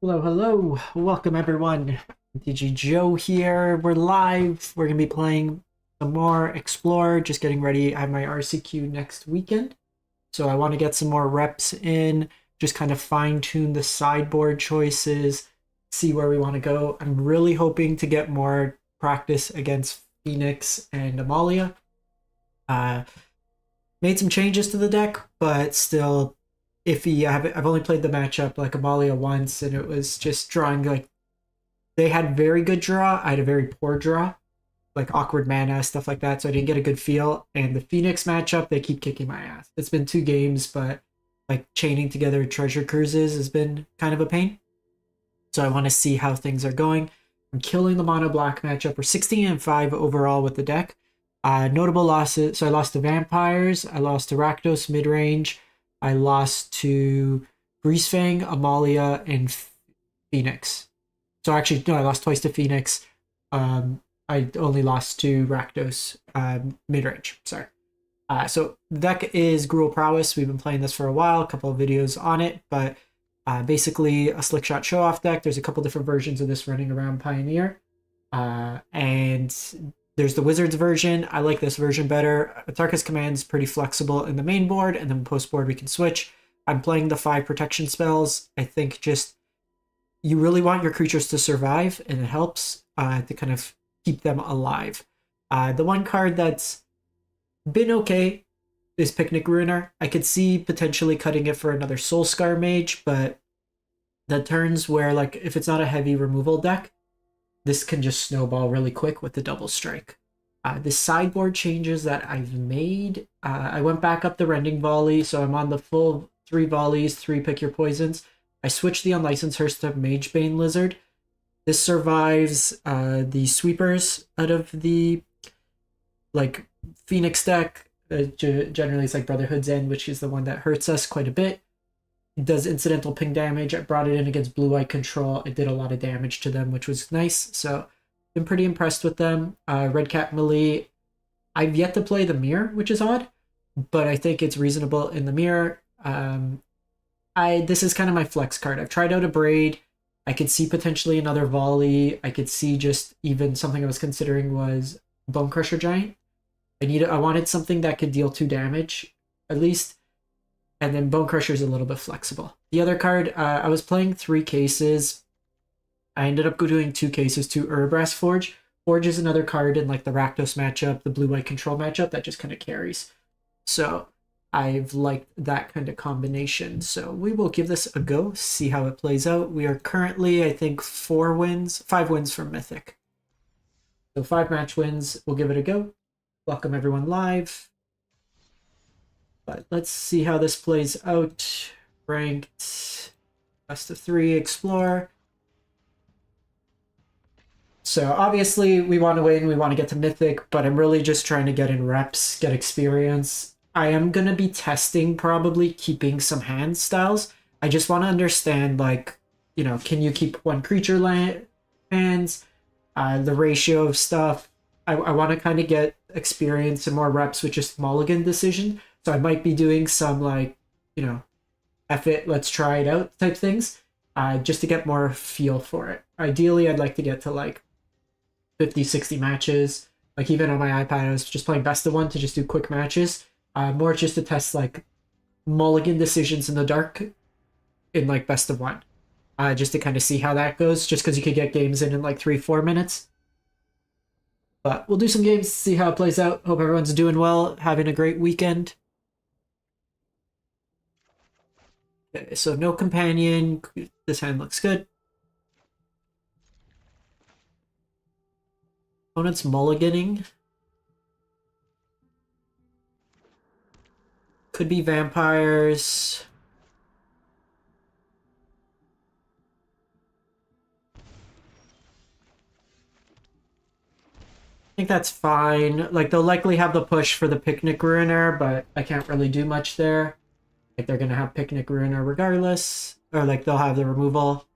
Hello, hello. Welcome everyone. MTG Joe here. We're live. We're going to be playing some more Explorer. Just getting ready. I have my RCQ next weekend. So I want to get some more reps in, just kind of fine tune the sideboard choices, see where we want to go. I'm really hoping to get more practice against Phoenix and Amalia. Made some changes to the deck, but still iffy. I've only played the matchup like Amalia once, and it was just drawing like they had very good draw. I had a very poor draw, like awkward mana stuff like that. So I didn't get a good feel. And the Phoenix matchup, they keep kicking my ass. It's been 2 games, but like chaining together treasure cruises has been kind of a pain. So I want to see how things are going. I'm killing the mono black matchup. We're 16-5 overall with the deck. Notable losses. So I lost to Vampires. I lost to Rakdos mid range. I lost to Greasefang, Amalia, and Phoenix. So actually, no, I lost twice to Phoenix. I only lost to Rakdos mid-range. Sorry. So the deck is Gruul Prowess. We've been playing this for a while, a couple of videos on it, but basically a Slickshot show-off deck. There's a couple different versions of this running around Pioneer. And there's the Wizards version. I like this version better. Atarka's Command is pretty flexible in the main board, and then post board we can switch. I'm playing the 5 protection spells. I think just you really want your creatures to survive, and it helps to kind of keep them alive. The one card that's been okay is Picnic Ruiner. I could see potentially cutting it for another Soulscar Mage, but the turns where, like, if it's not a heavy removal deck, this can just snowball really quick with the double strike. The sideboard changes that I've made, I went back up the Rending Volley, so I'm on the full 3 volleys, 3 pick your poisons. I switched the Unlicensed Hearse to Magebane Lizard. This survives the sweepers out of the like Phoenix deck. Generally it's like Brotherhood's End, which is the one that hurts us quite a bit. It does incidental ping damage. I brought it in against blue-white control. It did a lot of damage to them, which was nice. So been pretty impressed with them. Red Cat Melee. I've yet to play the mirror, which is odd, but I think it's reasonable in the mirror. This is kind of my flex card. I've tried out a Braid. I could see potentially another Volley. I could see just even something I was considering was Bone Crusher Giant. I wanted something that could deal 2 damage, at least. And then Bone Crusher is a little bit flexible. The other card, I was playing 3 cases. I ended up doing 2 cases to Urabrask Forge. Forge is another card in like the Rakdos matchup, the blue-white control matchup that just kind of carries. So I've liked that kind of combination. So we will give this a go, see how it plays out. We are currently, I think, 5 wins from Mythic. So 5 match wins. We'll give it a go. Welcome everyone live. But let's see how this plays out. Ranked best of 3 Explore. So obviously we want to win, we want to get to Mythic, but I'm really just trying to get in reps, get experience. I am going to be testing probably keeping some hand styles. I just want to understand, like, you know, can you keep 1 creature hands? The ratio of stuff. I want to kind of get experience and more reps with just mulligan decision. So I might be doing some, like, you know, F it, let's try it out type things, just to get more feel for it. Ideally, I'd like to get to like 50, 60 matches. Like even on my iPad, I was just playing best of 1 to just do quick matches. More just to test like mulligan decisions in the dark in like best of 1. Just to kind of see how that goes, just because you could get games in like 3-4 minutes. But we'll do some games, see how it plays out. Hope everyone's doing well, having a great weekend. Okay, so no companion. This hand looks good. Opponent's mulliganing. Could be vampires. I think that's fine. Like, they'll likely have the push for the Picnic Ruiner, but I can't really do much there. Like, they're gonna have Picnic Ruiner regardless. Or, like, they'll have the removal.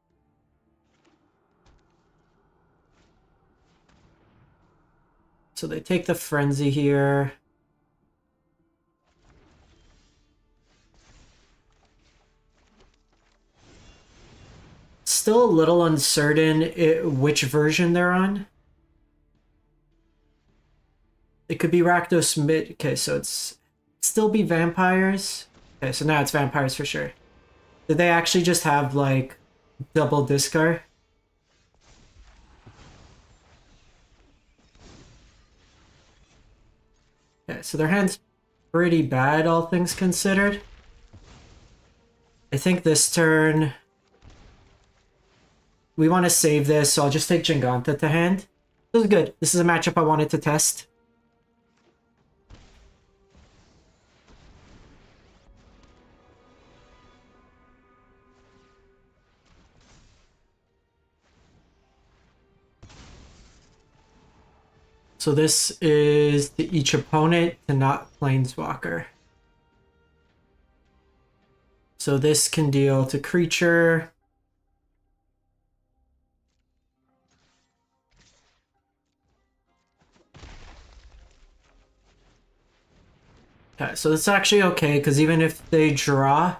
So they take the Frenzy here. still a little uncertain which version they're on. It could be Rakdos mid. Okay, so it's still be vampires. Okay, so now it's vampires for sure. Did they actually just have like double discard? Okay, so their hand's pretty bad, all things considered. I think this turn we want to save this, so I'll just take Jegantha to hand. This is good. This is a matchup I wanted to test. So this is to each opponent to not Planeswalker. So this can deal to creature. Okay, so it's actually okay, because even if they draw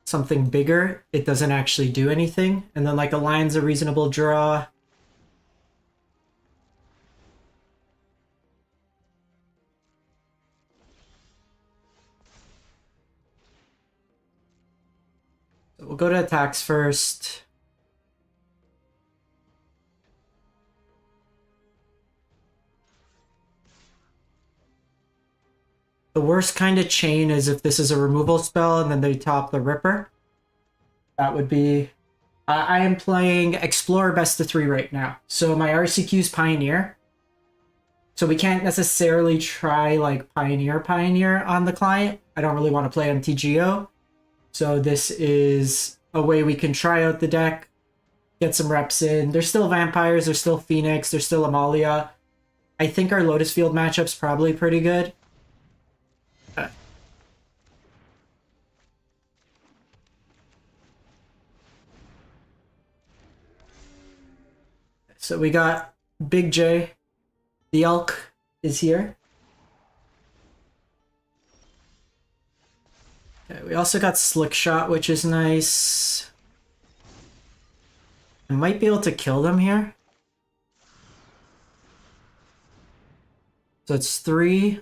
something bigger, it doesn't actually do anything. And then like a lion's a reasonable draw. So we'll go to attacks first. The worst kind of chain is if this is a removal spell and then they top the Ripper. That would be... I am playing Explorer Best of 3 right now. So my RCQ is Pioneer. So we can't necessarily try like Pioneer on the client. I don't really want to play MTGO. So this is a way we can try out the deck, get some reps in. There's still Vampires, there's still Phoenix, there's still Amalia. I think our Lotus Field matchup's probably pretty good. So we got Big J. The Elk is here. Okay, we also got Slickshot, which is nice. I might be able to kill them here. So it's 3.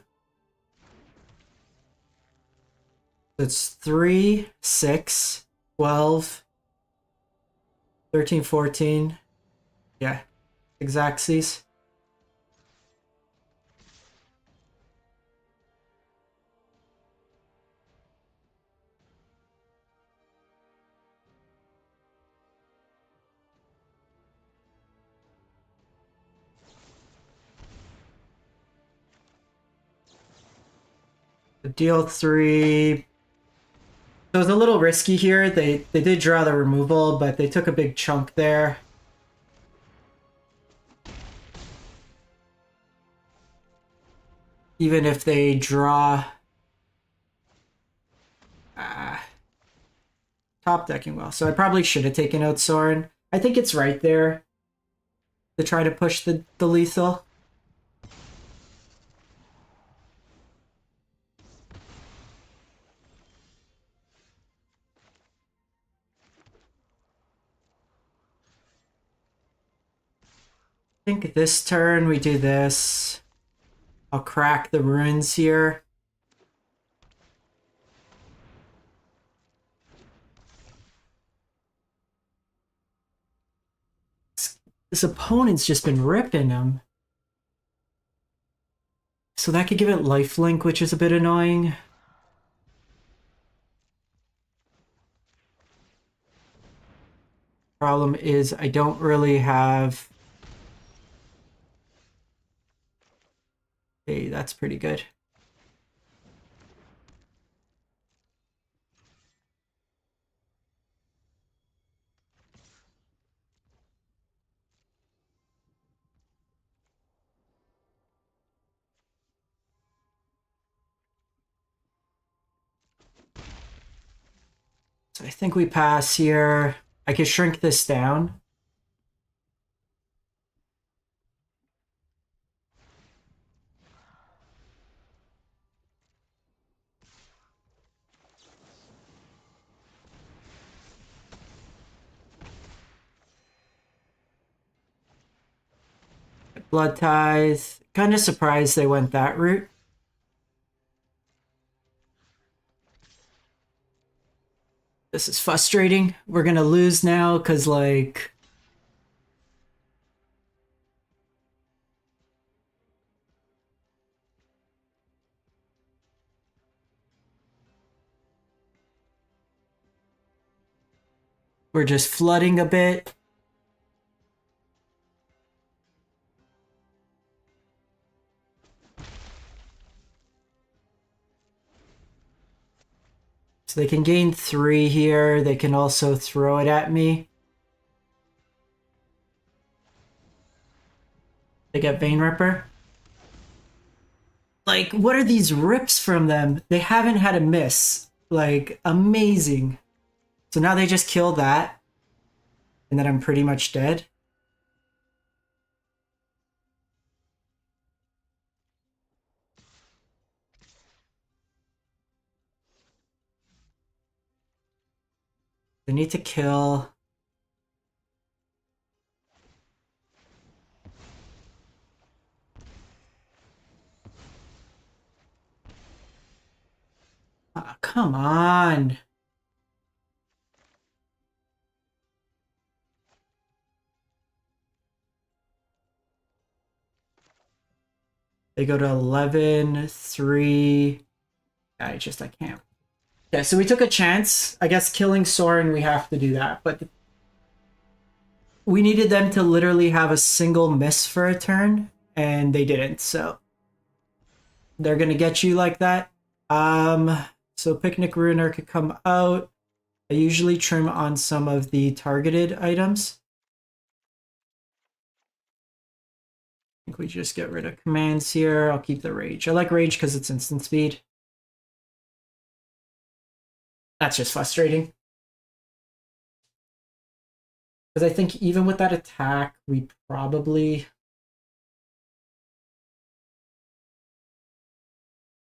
It's 3, 6, 12, 13, 14. Yeah, Xaxes. Deal 3. So it was a little risky here. They did draw the removal, but they took a big chunk there. Even if they draw... top decking well. So I probably should have taken out Sorin. I think it's right there to try to push the lethal. I think this turn we do this. I'll crack the ruins here. This opponent's just been ripping him. So that could give it lifelink, which is a bit annoying. Problem is I don't really have... Hey, that's pretty good. So I think we pass here. I could shrink this down. Blood Tithe. Kind of surprised they went that route. This is frustrating. We're gonna lose now because, like... we're just flooding a bit. So they can gain 3 here. They can also throw it at me. They get Vein Ripper. Like, what are these rips from them? They haven't had a miss. Like, amazing. So now they just kill that. And then I'm pretty much dead. They need to kill... oh, come on. They go to 11, 3. I can't. Yeah, so we took a chance. I guess killing Soren, we have to do that. But we needed them to literally have a single miss for a turn, and they didn't. So they're going to get you like that. So Picnic Ruiner could come out. I usually trim on some of the targeted items. I think we just get rid of commands here. I'll keep the Rage. I like Rage because it's instant speed. That's just frustrating. Because I think even with that attack, we probably...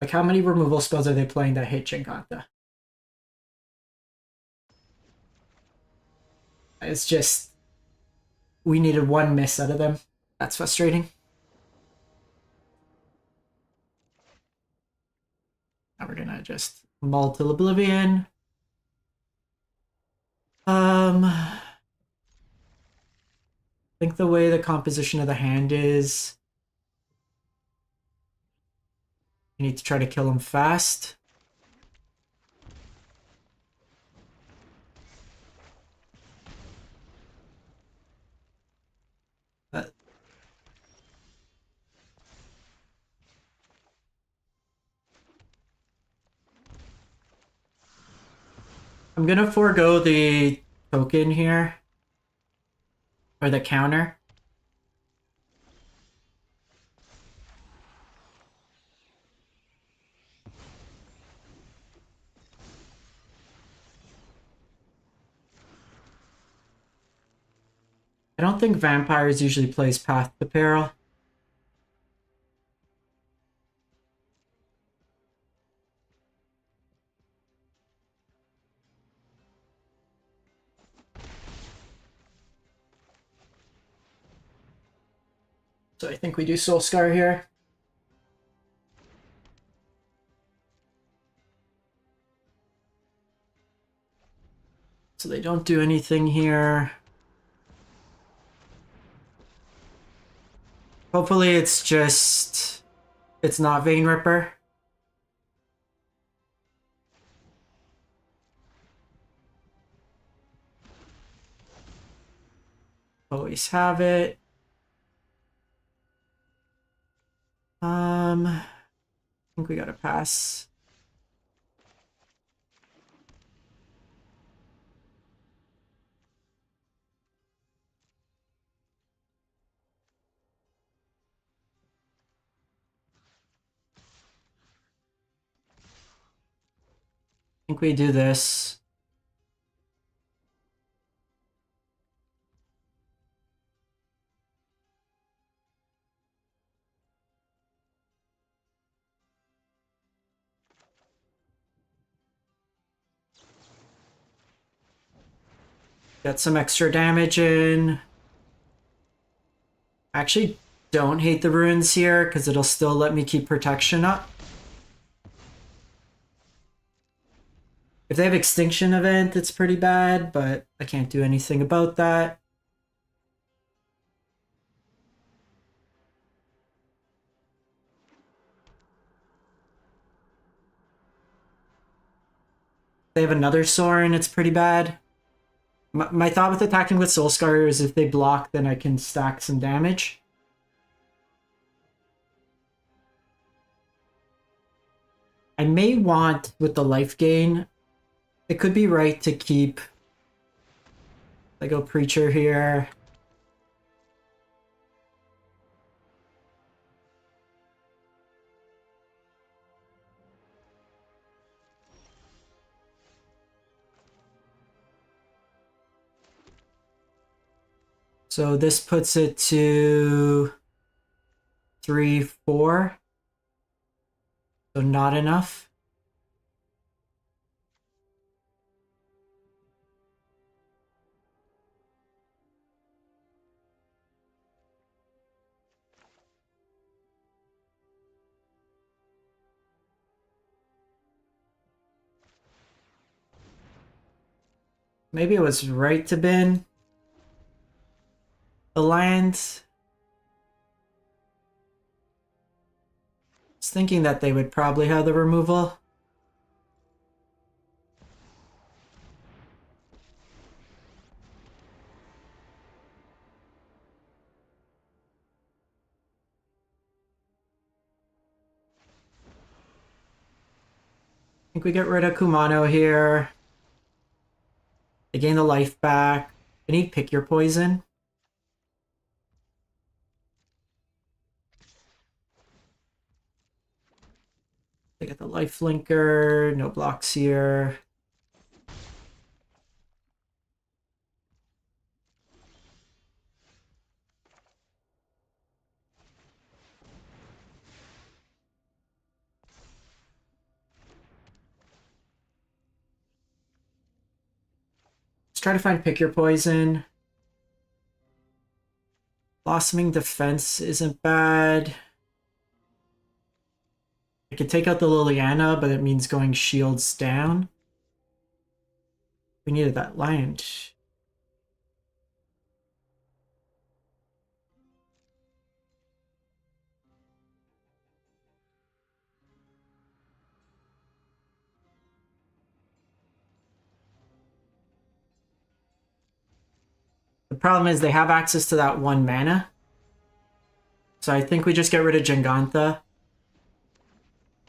like, how many removal spells are they playing that hit Jegantha? It's just... we needed 1 miss out of them. That's frustrating. Now we're gonna just mull till Oblivion. I think the way the composition of the hand is... you need to try to kill him fast. I'm gonna forego the token here. Or the counter. I don't think Vampires usually plays Path to Peril. So I think we do Soul Scar here. So they don't do anything here. Hopefully it's just... it's not Vein Ripper. Always have it. I think we gotta pass. I think we do this. Get some extra damage in. Actually don't hate the ruins here because it'll still let me keep protection up. If they have Extinction Event, it's pretty bad, but I can't do anything about that. They have another Sorin, it's pretty bad. My thought with attacking with Soulscar is if they block, then I can stack some damage. I may want, with the life gain, it could be right to keep... I go Preacher here. So this puts it to 3, 4. So not enough. Maybe it was right to bin the land. I was thinking that they would probably have the removal. I think we get rid of Kumano here. They gain the life back. I need Pick Your Poison. They get the life linker, no blocks here. Let's try to find Pick Your Poison. Blossoming Defense isn't bad. I could take out the Liliana, but it means going shields down. We needed that land. The problem is they have access to that 1 mana. So I think we just get rid of Jegantha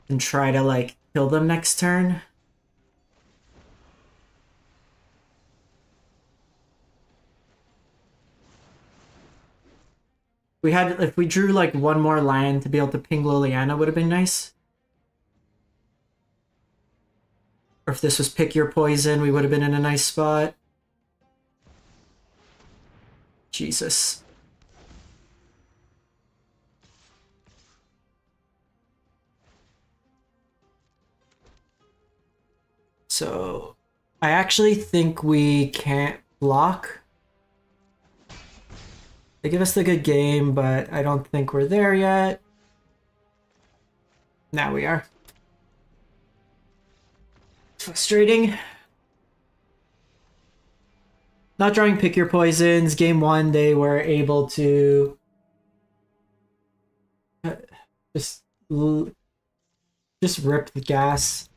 and try to, like, kill them next turn. If we drew, like, 1 more land to be able to ping Liliana would have been nice. Or if this was Pick Your Poison, we would have been in a nice spot. Jesus. So, I actually think we can't block. They give us the good game, but I don't think we're there yet. Now we are. Frustrating. Not drawing Pick Your Poisons. Game 1, they were able to just rip the gas.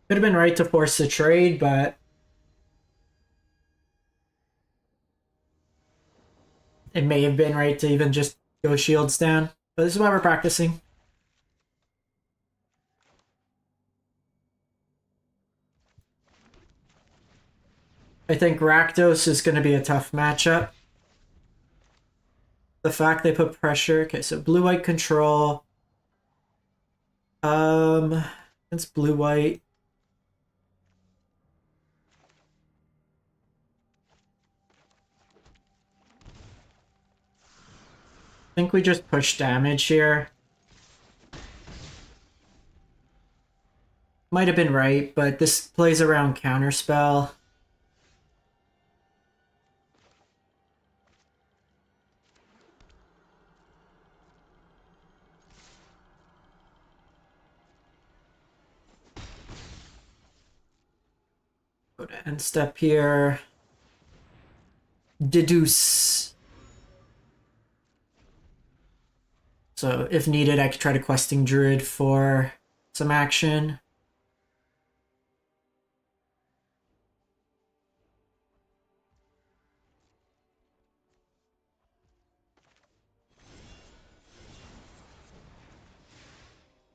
Could have been right to force the trade, but it may have been right to even just go shields down. But this is why we're practicing. I think Rakdos is going to be a tough matchup. The fact they put pressure. Okay, so blue-white control. It's blue-white. I think we just push damage here. Might have been right, but this plays around Counterspell. Go to end step here. Deduce. So if needed, I could try to Questing Druid for some action.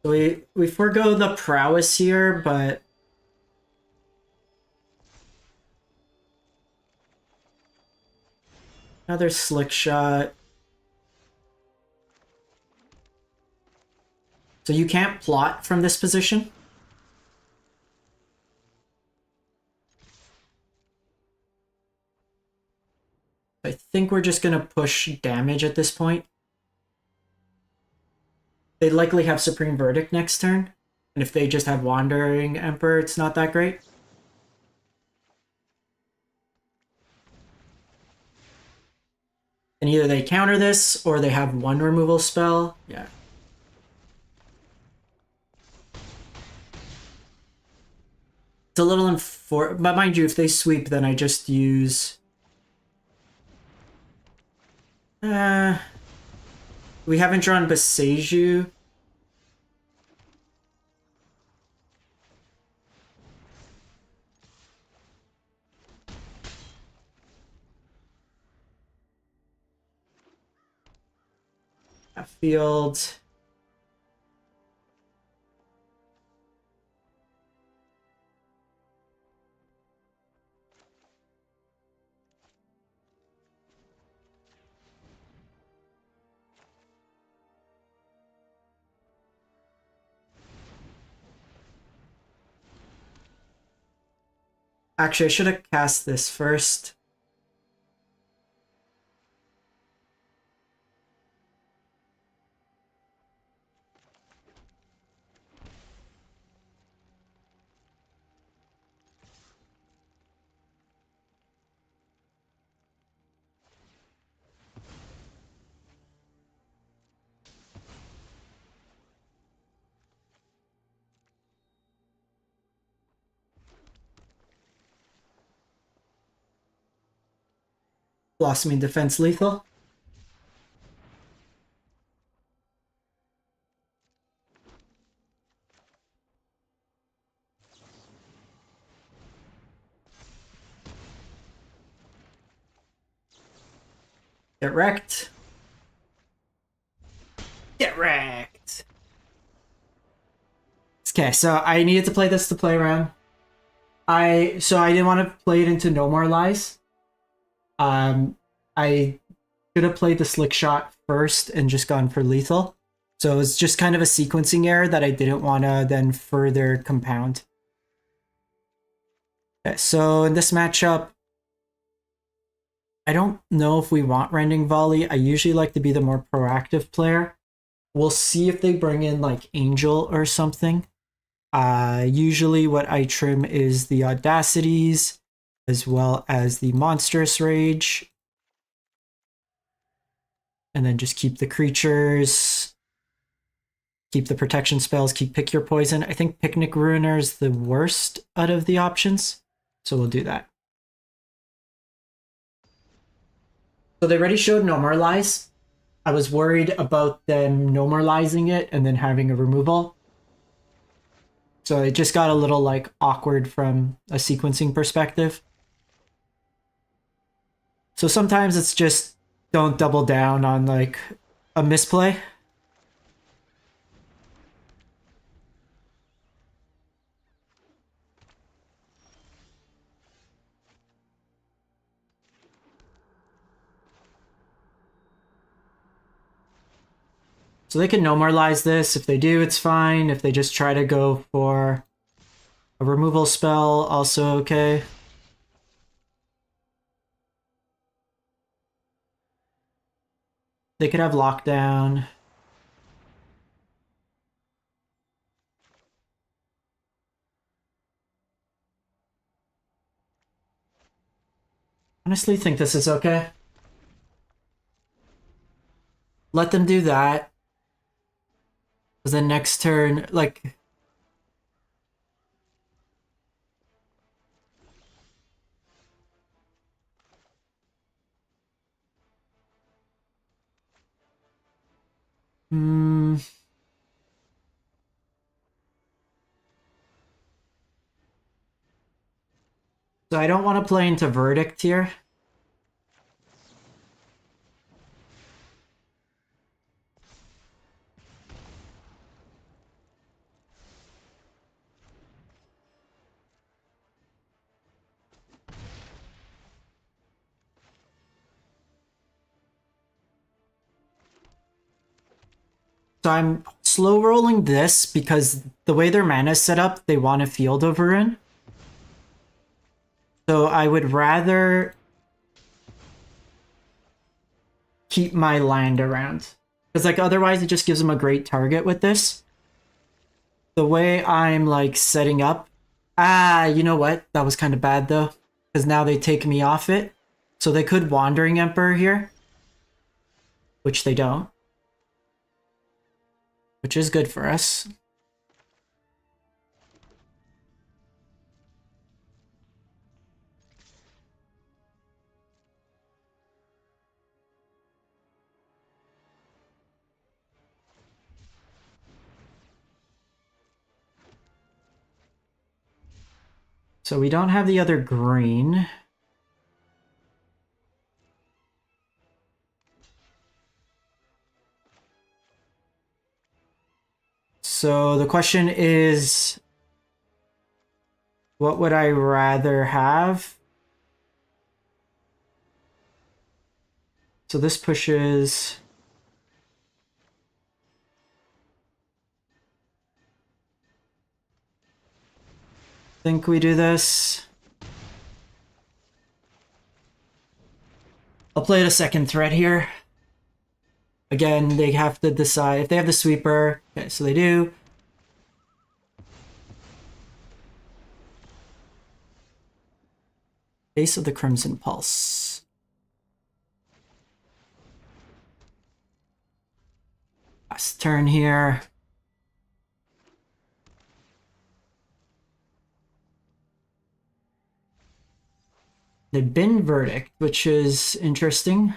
So we forego the prowess here, but another Slickshot. So you can't plot from this position. I think we're just going to push damage at this point. They likely have Supreme Verdict next turn. And if they just have Wandering Emperor, it's not that great. And either they counter this, or they have one removal spell. Yeah. It's a little but mind you, if they sweep, then I just use... we haven't drawn Beseju. Field. Actually, I should have cast this first. Blossoming Defense lethal. Get wrecked. Get wrecked. Okay, so I needed to play this to play around. So I didn't want to play it into No More Lies. I should have played the Slickshot first and just gone for lethal. So it's just kind of a sequencing error that I didn't want to then further compound. Okay, so in this matchup, I don't know if we want Rending Volley. I usually like to be the more proactive player. We'll see if they bring in like Angel or something. Usually what I trim is the Audacities as well as the Monstrous Rage. And then just keep the creatures, keep the protection spells, keep Pick Your Poison. I think Picnic Ruiner is the worst out of the options, so we'll do that. So they already showed No More Lies. I was worried about them normalizing it and then having a removal. So it just got a little like awkward from a sequencing perspective. So sometimes it's just don't double down on like a misplay. So they can normalize this. If they do, it's fine. If they just try to go for a removal spell, also okay. They could have lockdown. Honestly think this is okay. Let them do that. Because then next turn, like... Hmm... So I don't want to play into Verdict here. So I'm slow rolling this because the way their mana is set up, they want a field over in. So I would rather keep my land around. Because like otherwise it just gives them a great target with this. The way I'm like setting up. You know what? That was kind of bad though. Because now they take me off it. So they could Wandering Emperor here. Which they don't. Which is good for us. So we don't have the other green. So the question is, what would I rather have? So this pushes... think we do this. I'll play it a second threat here. Again, they have to decide if they have the sweeper. Okay, so they do. Ace of the Crimson Pulse. Last turn here. They bin Verdict, which is interesting.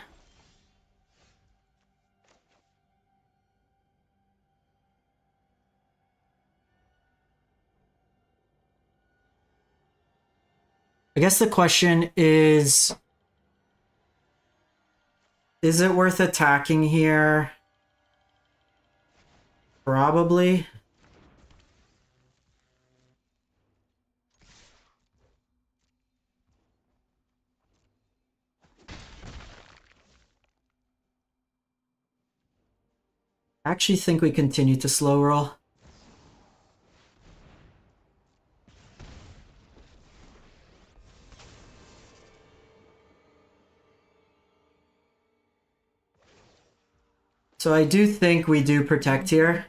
I guess the question is it worth attacking here? Probably. I actually think we continue to slow roll. So I do think we do protect here.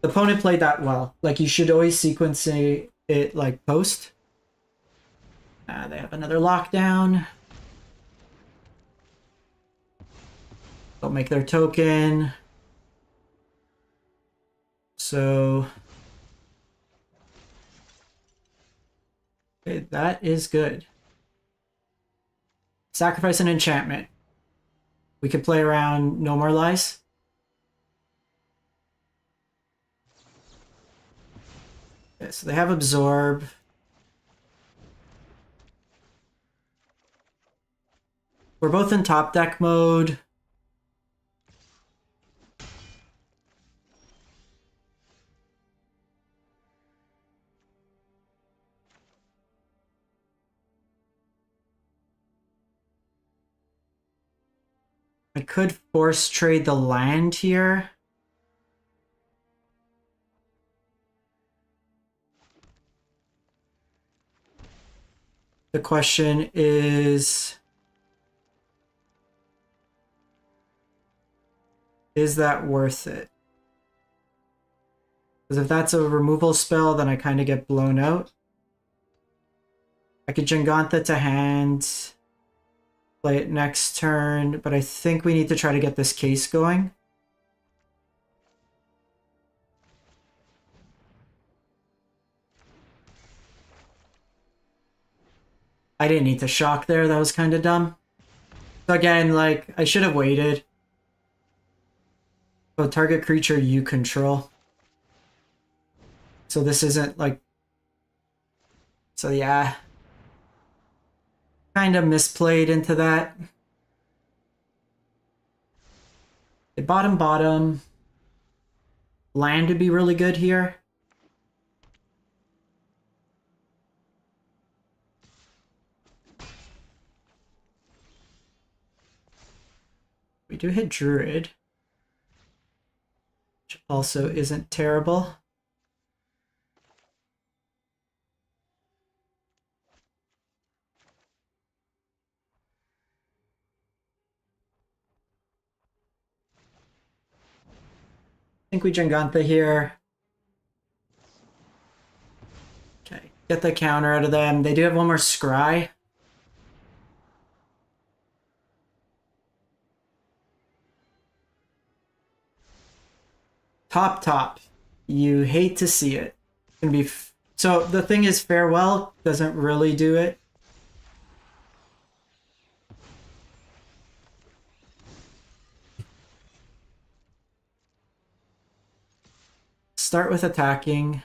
The opponent played that well. Like, you should always sequence it like post. They have another lockdown. They'll make their token. So... okay, that is good. Sacrifice an enchantment. We could play around No More Lies. Okay, so they have Absorb. We're both in top deck mode. I could force trade the land here. The question is that worth it? Because if that's a removal spell, then I kind of get blown out. I could Jegantha to hand, play it next turn, but I think we need to try to get this case going. I didn't need to shock there, that was kind of dumb. So again, like, I should have waited. Oh, target creature you control. So this isn't like... So yeah. Kind of misplayed into that. The bottom. Land would be really good here. We do hit Druid, which also isn't terrible. I think we Jegantha here. Okay, get the counter out of them. They do have one more Scry. Top. You hate to see it. It's gonna be so the thing is, Farewell doesn't really do it. Start with attacking.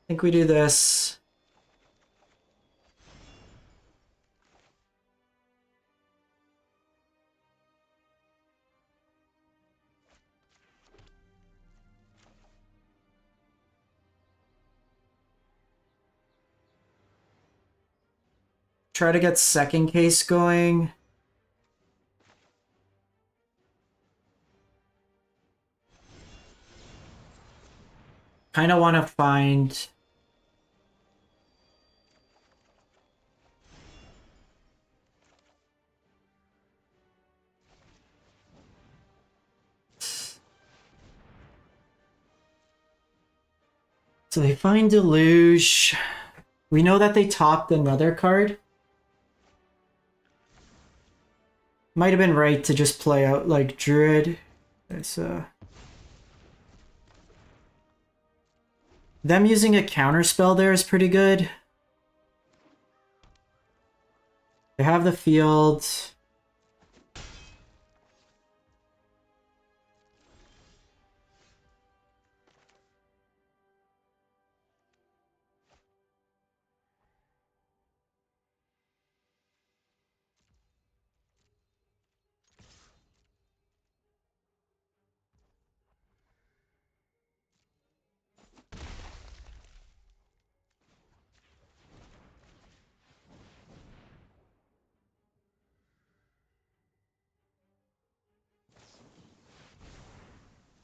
I think we do this. Try to get second case going. Kind of want to find... So they find Deluge. We know that they topped another card. Might have been right to just play out like Druid. There's them using a counter spell there is pretty good. They have the field.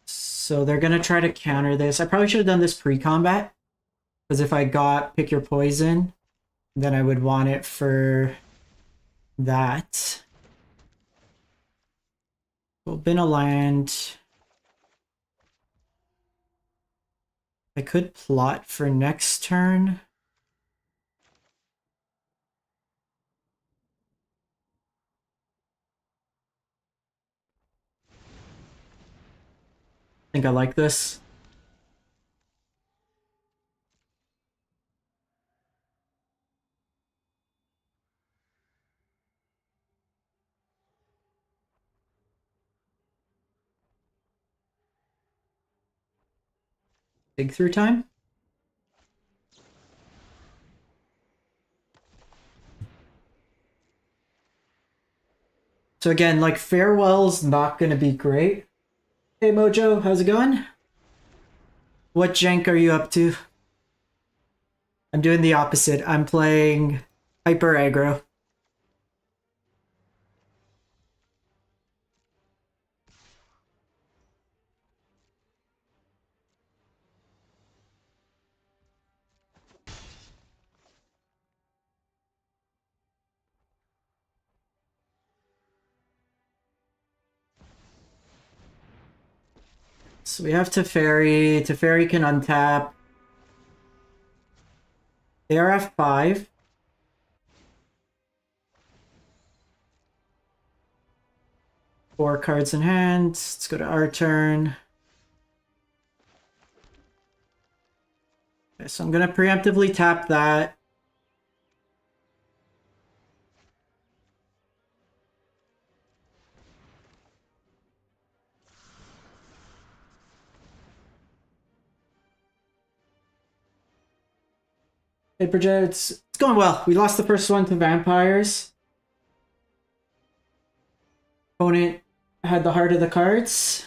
So they're gonna try to counter this. I probably should have done this pre-combat. Because if I got Pick Your Poison, then I would want it for that. We'll bin a land. I could plot for next turn. I think I like this. Dig through time. So again, like Farewell's not gonna be great. Hey Mojo, how's it going? What jank are you up to? I'm doing the opposite. I'm playing hyper aggro. So we have Teferi. Teferi can untap. They are F5. Four cards in hand. Let's go to our turn. Okay, so I'm going to preemptively tap that. Paper Jet, it's going well. We lost the first one to Vampires. Opponent had the heart of the cards.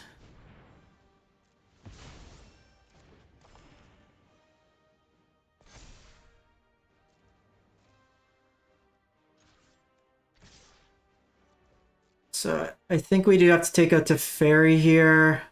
So I think we do have to take out Teferi here.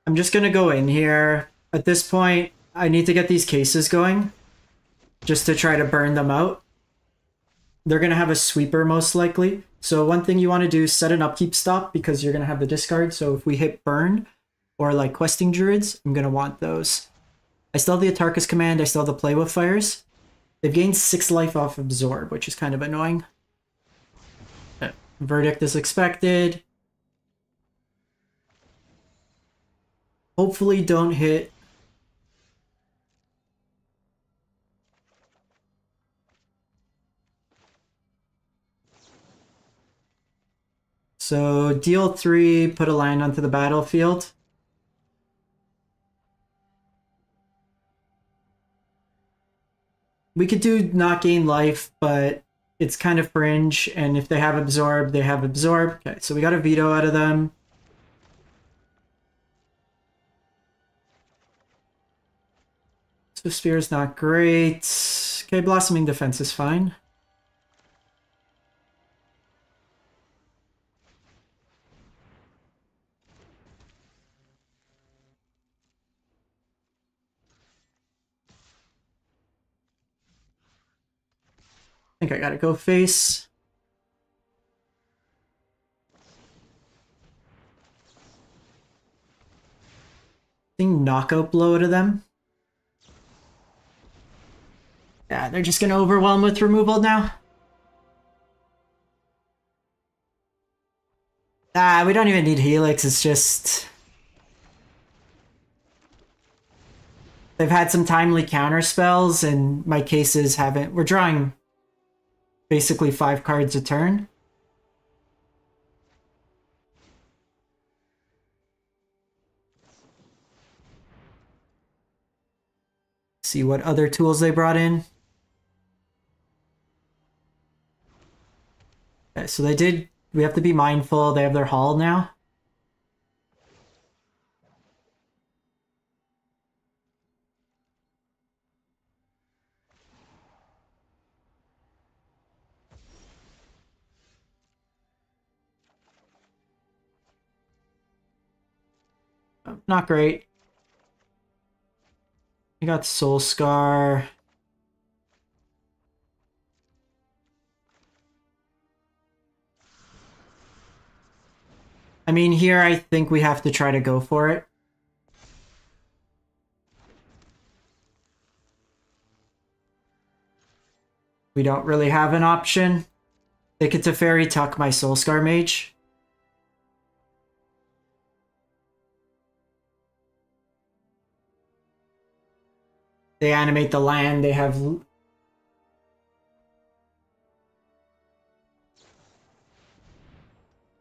I'm just going to go in here. At this point, I need to get these cases going just to try to burn them out. They're going to have a sweeper most likely. So one thing you want to do is set an upkeep stop because you're going to have the discard. So if we hit burn or like questing druids, I'm going to want those. I still have the Atarkus command. I still have the play with fires. They've gained 6 life off absorb, which is kind of annoying. Verdict is expected. Hopefully don't hit. So deal 3, put a land onto the battlefield. We could do not gain life, but it's kind of fringe, and if they have absorb, they have absorb. Okay, so we got a veto out of them. So Spear's not great. Okay, Blossoming Defense is fine. I think I gotta go face. Thing knockout blow to them. Yeah, they're just gonna overwhelm with removal now. We don't even need Helix, it's just... They've had some timely counter spells, and my cases haven't... We're drawing basically 5 cards a turn. See what other tools they brought in. Okay, so they did... We have to be mindful. They have their Hall now. Not great. We got Soul Scar. I mean, here I think we have to try to go for it. We don't really have an option. They could Teferi tuck my Soul Scar Mage. They animate the land, they have...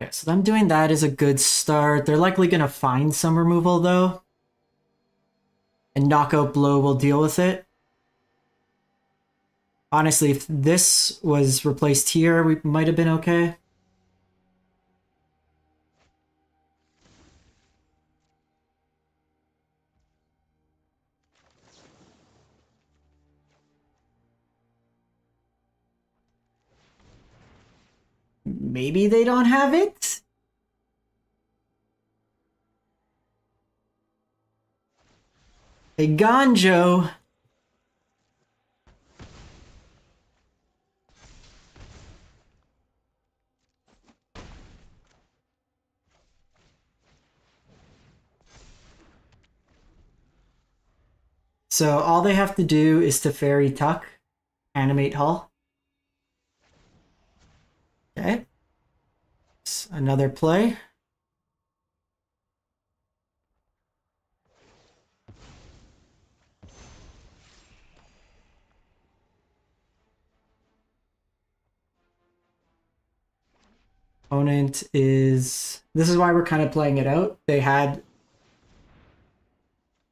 Okay, so them doing that is a good start. They're likely going to find some removal, though. And Knockout Blow will deal with it. Honestly, if this was replaced here, we might have been okay. maybe they don't have it? A Ganjo. So all they have to do is to fairy tuck, animate hull. Okay. Another play. Opponent is... This is why we're kind of playing it out. They had...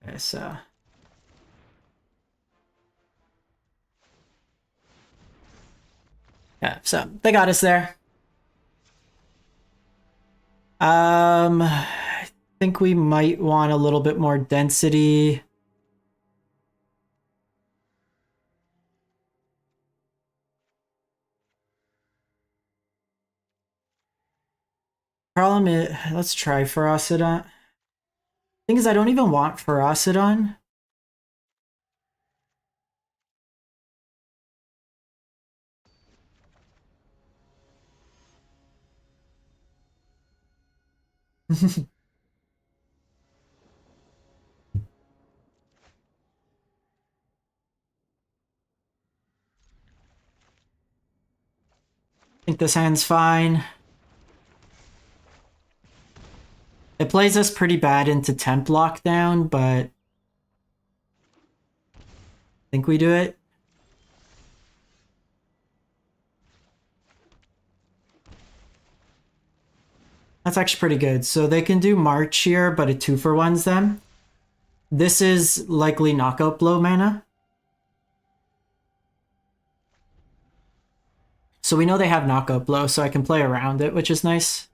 this, yeah, so they got us there. I think we might want a little bit more density. Problem is, let's try Ferocidon. Thing is, I don't even want Ferocidon. I think this hand's fine. It plays us pretty bad into temp lockdown, but I think we do it. That's actually pretty good. So they can do March here, but a 2-for-1's them. This is likely knockout blow mana. So we know they have knockout blow, so I can play around it, which is nice.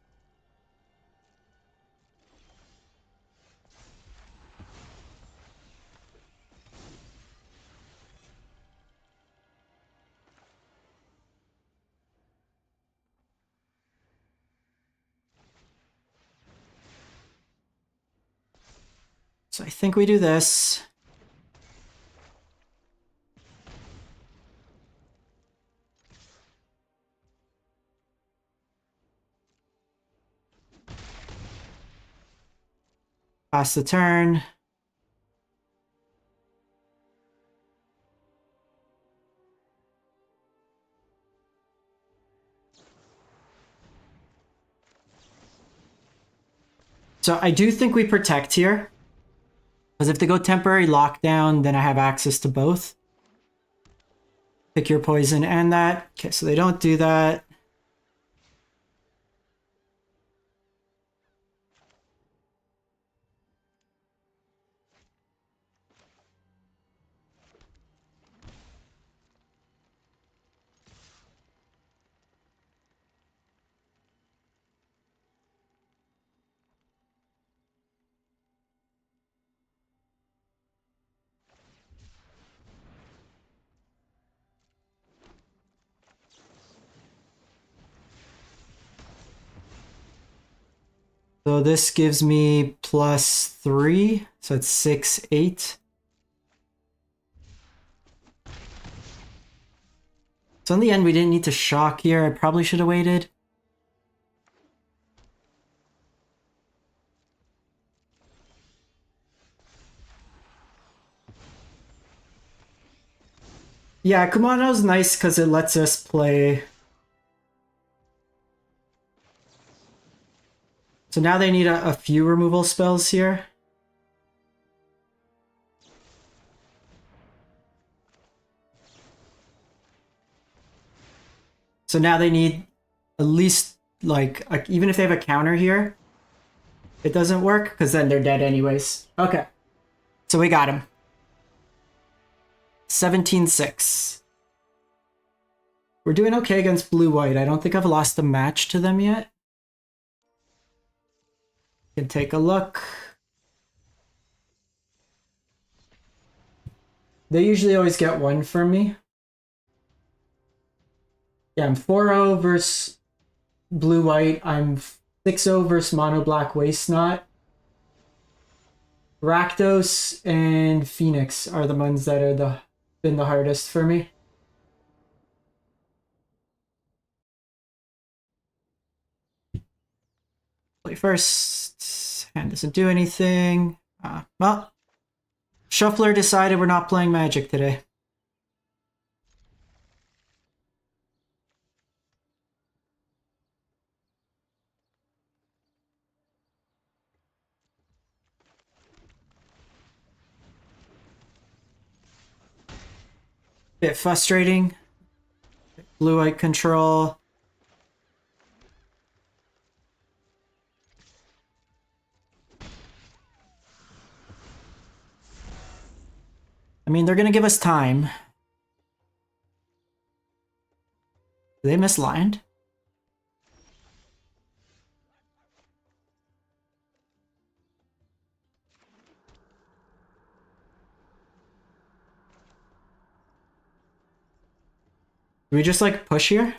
So I think we do this. Pass the turn. So I do think we protect here. Because if they go temporary lockdown, then I have access to both. Pick your poison and that. Okay, so they don't do that. So this gives me +3, so it's 6, 8. So in the end, we didn't need to shock here. I probably should have waited. Yeah, Kumano's nice because it lets us play. So now they need a few removal spells here. So now they need at least, like, even if they have a counter here, it doesn't work, because then they're dead anyways. Okay. So we got him. 17-6. We're doing okay against blue-white. I don't think I've lost a match to them yet. Can take a look. They usually always get one from me. Yeah, I'm 4-0 versus blue-white, I'm 6-0 versus mono-black Waste Knot. Rakdos and Phoenix are the ones that are been the hardest for me. Play first. Hand doesn't do anything. Well, Shuffler decided we're not playing Magic today. Bit frustrating. Blue-white control. I mean, they're going to give us time. Do they miss land? Do we just like push here?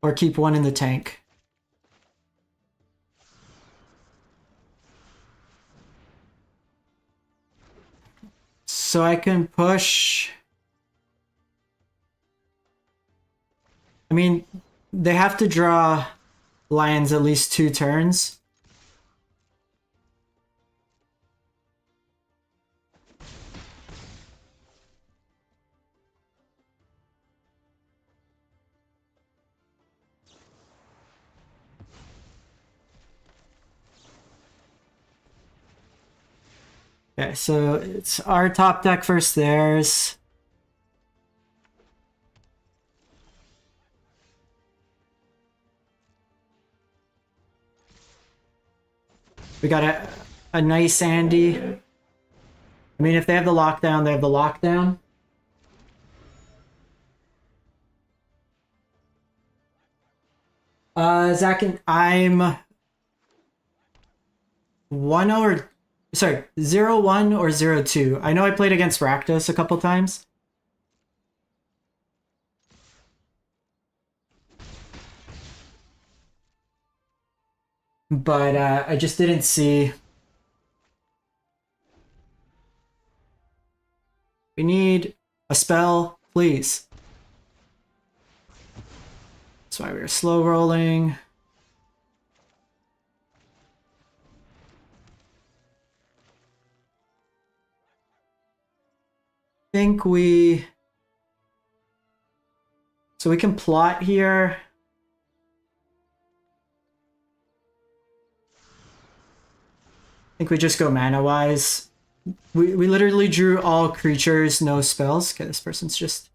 Or keep one in the tank? So I can push. I mean, they have to draw lands at least 2 turns. Okay, so it's our top deck versus theirs. We got a nice Andy. I mean, if they have the lockdown, they have the lockdown. Zach, I'm 1-0 or sorry, 0-1 or 0-2. I know I played against Rakdos a couple times. But I just didn't see. We need a spell, please. That's why we were slow rolling. Think we... So we can plot here. I think we just go mana-wise. We literally drew all creatures, no spells. Okay, this person's just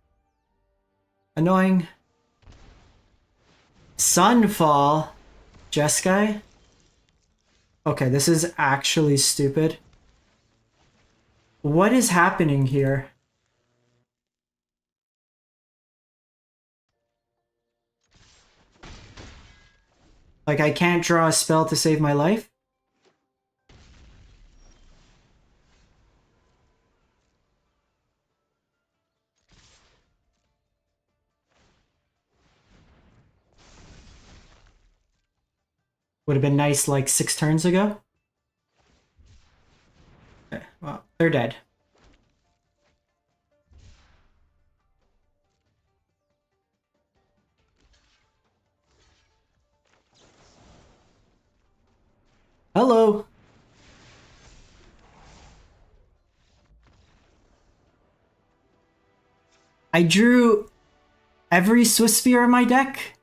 annoying. Sunfall. Jeskai. Okay, this is actually stupid. What is happening here? Like, I can't draw a spell to save my life? Would have been nice like 6 turns ago. Okay, well, they're dead. Hello. I drew every Swiss Spear in my deck.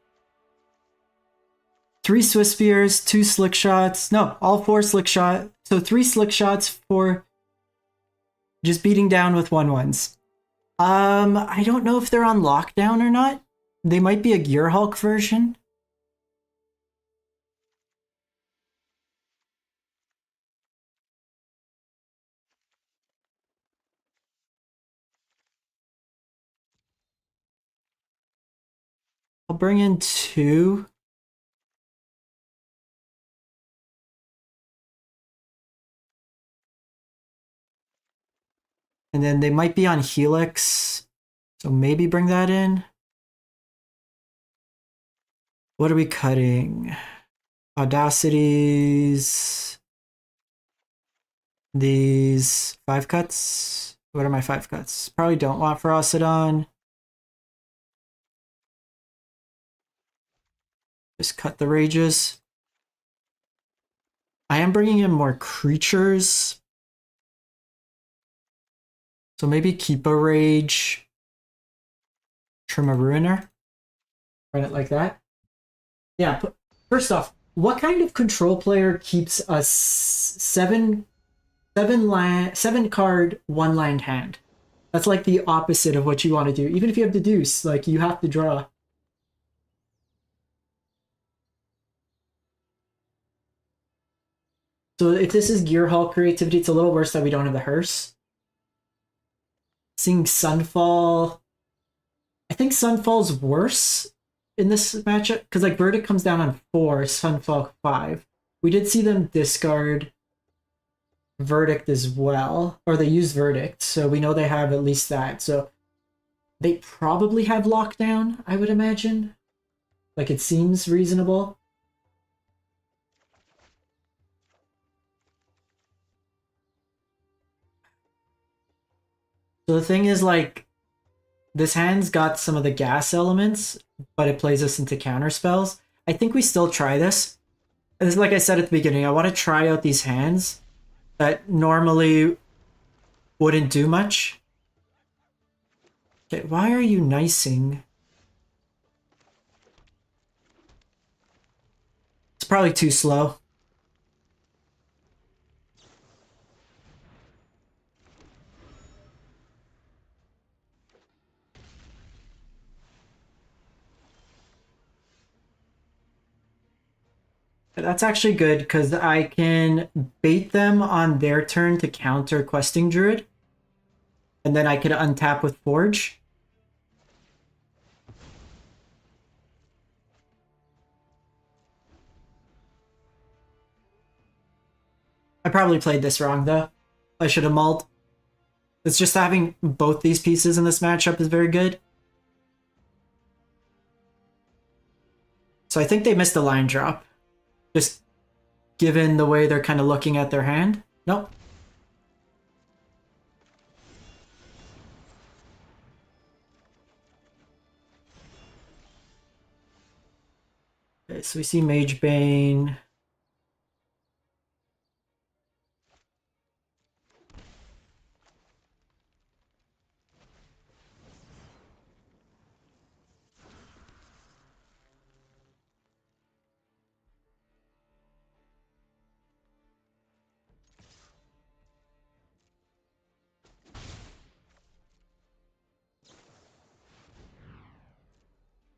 3 Swiss Spears, 2 Slickshots. No, all 4 Slickshot. So 3 Slickshots for just beating down with 1/1s. I don't know if they're on lockdown or not. They might be a Gear Hulk version. I'll bring in 2. And then they might be on Helix. So maybe bring that in. What are we cutting? Audacities. These 5 cuts. What are my 5 cuts? Probably don't want Ferocodon. Just cut the rages. I am bringing in more creatures. So maybe keep a rage. Trim a ruiner. Run it like that. Yeah, first off, what kind of control player keeps a 7 card 1-land hand? That's like the opposite of what you want to do. Even if you have Deduce, like you have to draw. So if this is Gear Hall creativity, it's a little worse that we don't have the hearse. Seeing Sunfall. I think Sunfall's worse in this matchup because like Verdict comes down on 4, Sunfall 5. We did see them discard Verdict as well, or they use Verdict, so we know they have at least that. So they probably have Lockdown, I would imagine. Like it seems reasonable. So the thing is, like, this hand's got some of the gas elements, but it plays us into counter spells. I think we still try this. And like I said at the beginning, I want to try out these hands that normally wouldn't do much. Okay, why are you nicing? It's probably too slow. That's actually good because I can bait them on their turn to counter Questing Druid. And then I could untap with Forge. I probably played this wrong though. I should have mulled. It's just having both these pieces in this matchup is very good. So I think they missed the line drop. Just given the way they're kind of looking at their hand. Nope. Okay, so we see Mage Bane.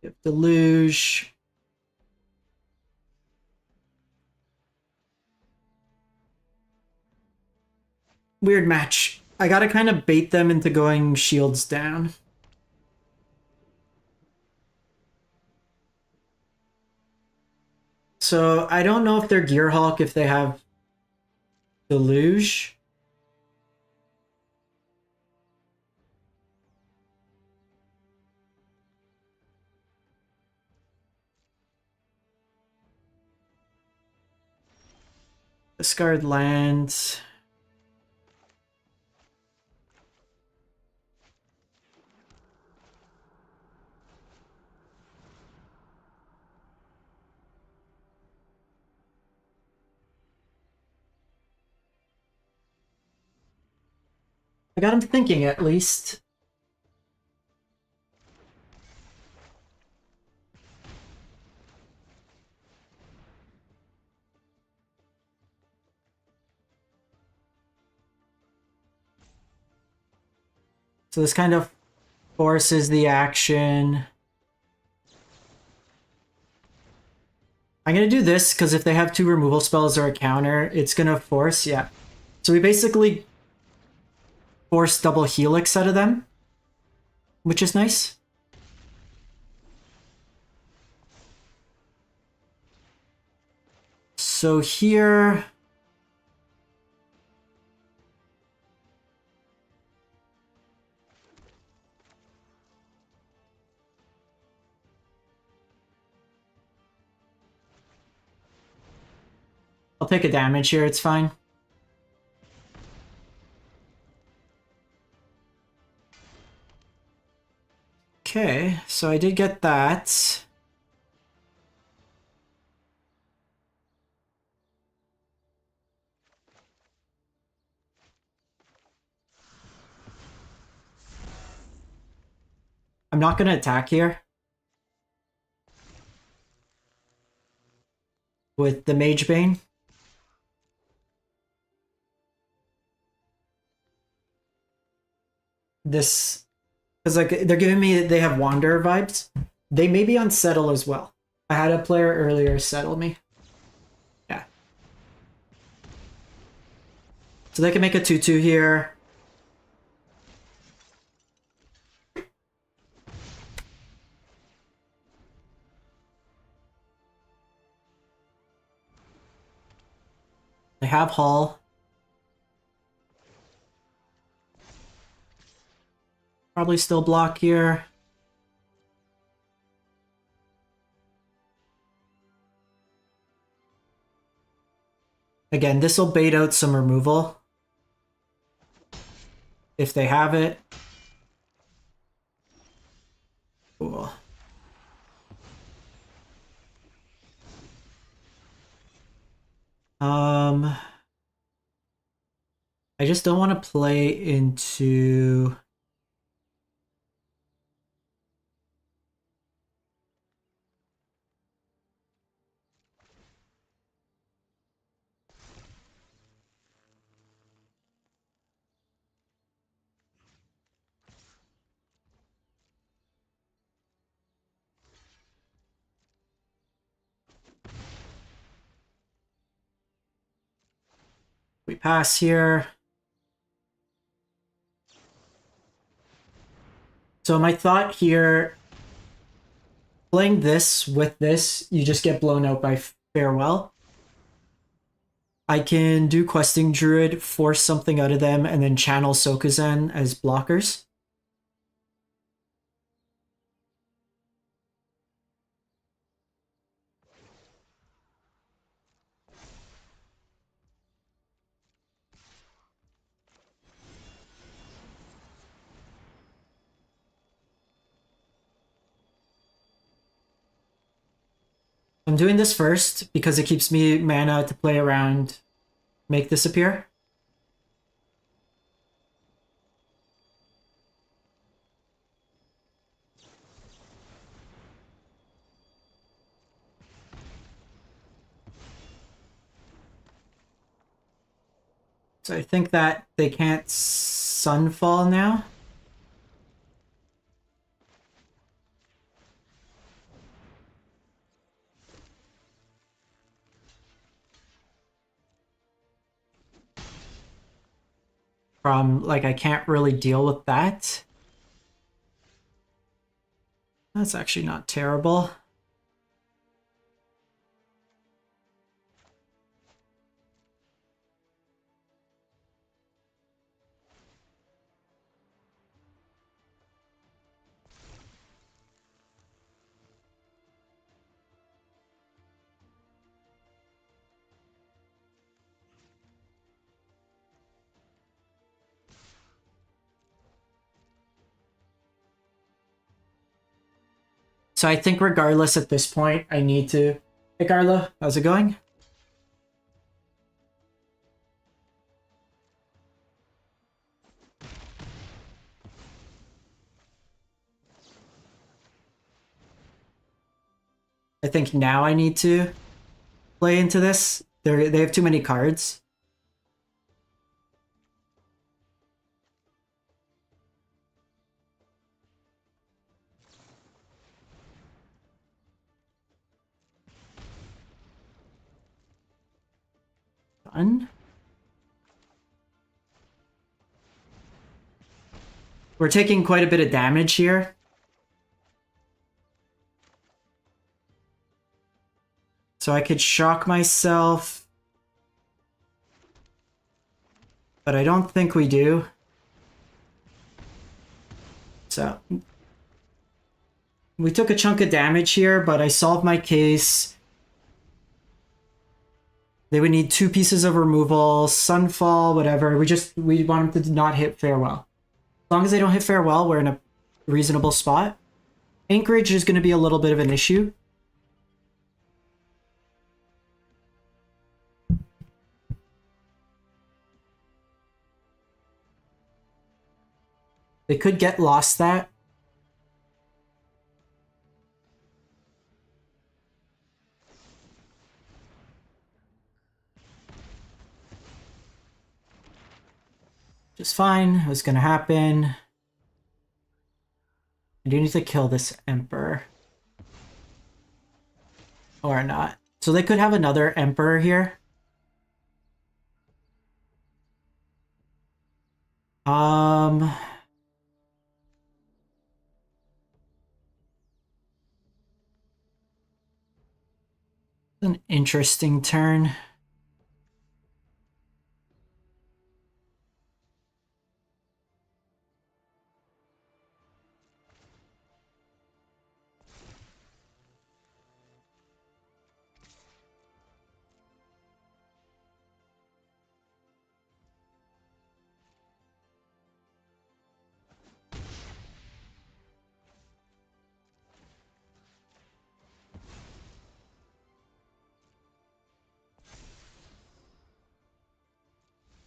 You have Deluge. Weird match. I gotta kind of bait them into going shields down. So I don't know if they're Gearhulk if they have Deluge. Discard lands. I got him thinking at least. So this kind of forces the action. I'm going to do this because if they have 2 removal spells or a counter, it's going to force, yeah. So we basically force double Helix out of them, which is nice. So here... I'll take a damage here, it's fine. Okay, so I did get that. I'm not gonna attack here with the Mage Bane. This, because like they're giving me, they have Wanderer vibes. They may be on Settle as well. I had a player earlier settle me. Yeah. So they can make a 2/2 here. They have Hull. Probably still block here. Again, this will bait out some removal. If they have it. Cool. I just don't want to play into... We pass here. So my thought here, playing this with this, you just get blown out by Farewell. I can do Questing Druid, force something out of them, and then channel Sokazen as blockers. I'm doing this first because it keeps me mana to play around, make this appear. So I think that they can't Sunfall now. Like, I can't really deal with that. That's actually not terrible. So I think regardless at this point, I need to... Hey Carla, how's it going? I think now I need to play into this. They have too many cards. Done. We're taking quite a bit of damage here. So I could shock myself. But I don't think we do. So we took a chunk of damage here, but I solved my case. They would need 2 pieces of removal, Sunfall, whatever. We want them to not hit Farewell. As long as they don't hit Farewell, we're in a reasonable spot. Anchorage is going to be a little bit of an issue. They could get lost that. Just fine. It was going to happen. I do need to kill this Emperor. Or not. So they could have another Emperor here. An interesting turn.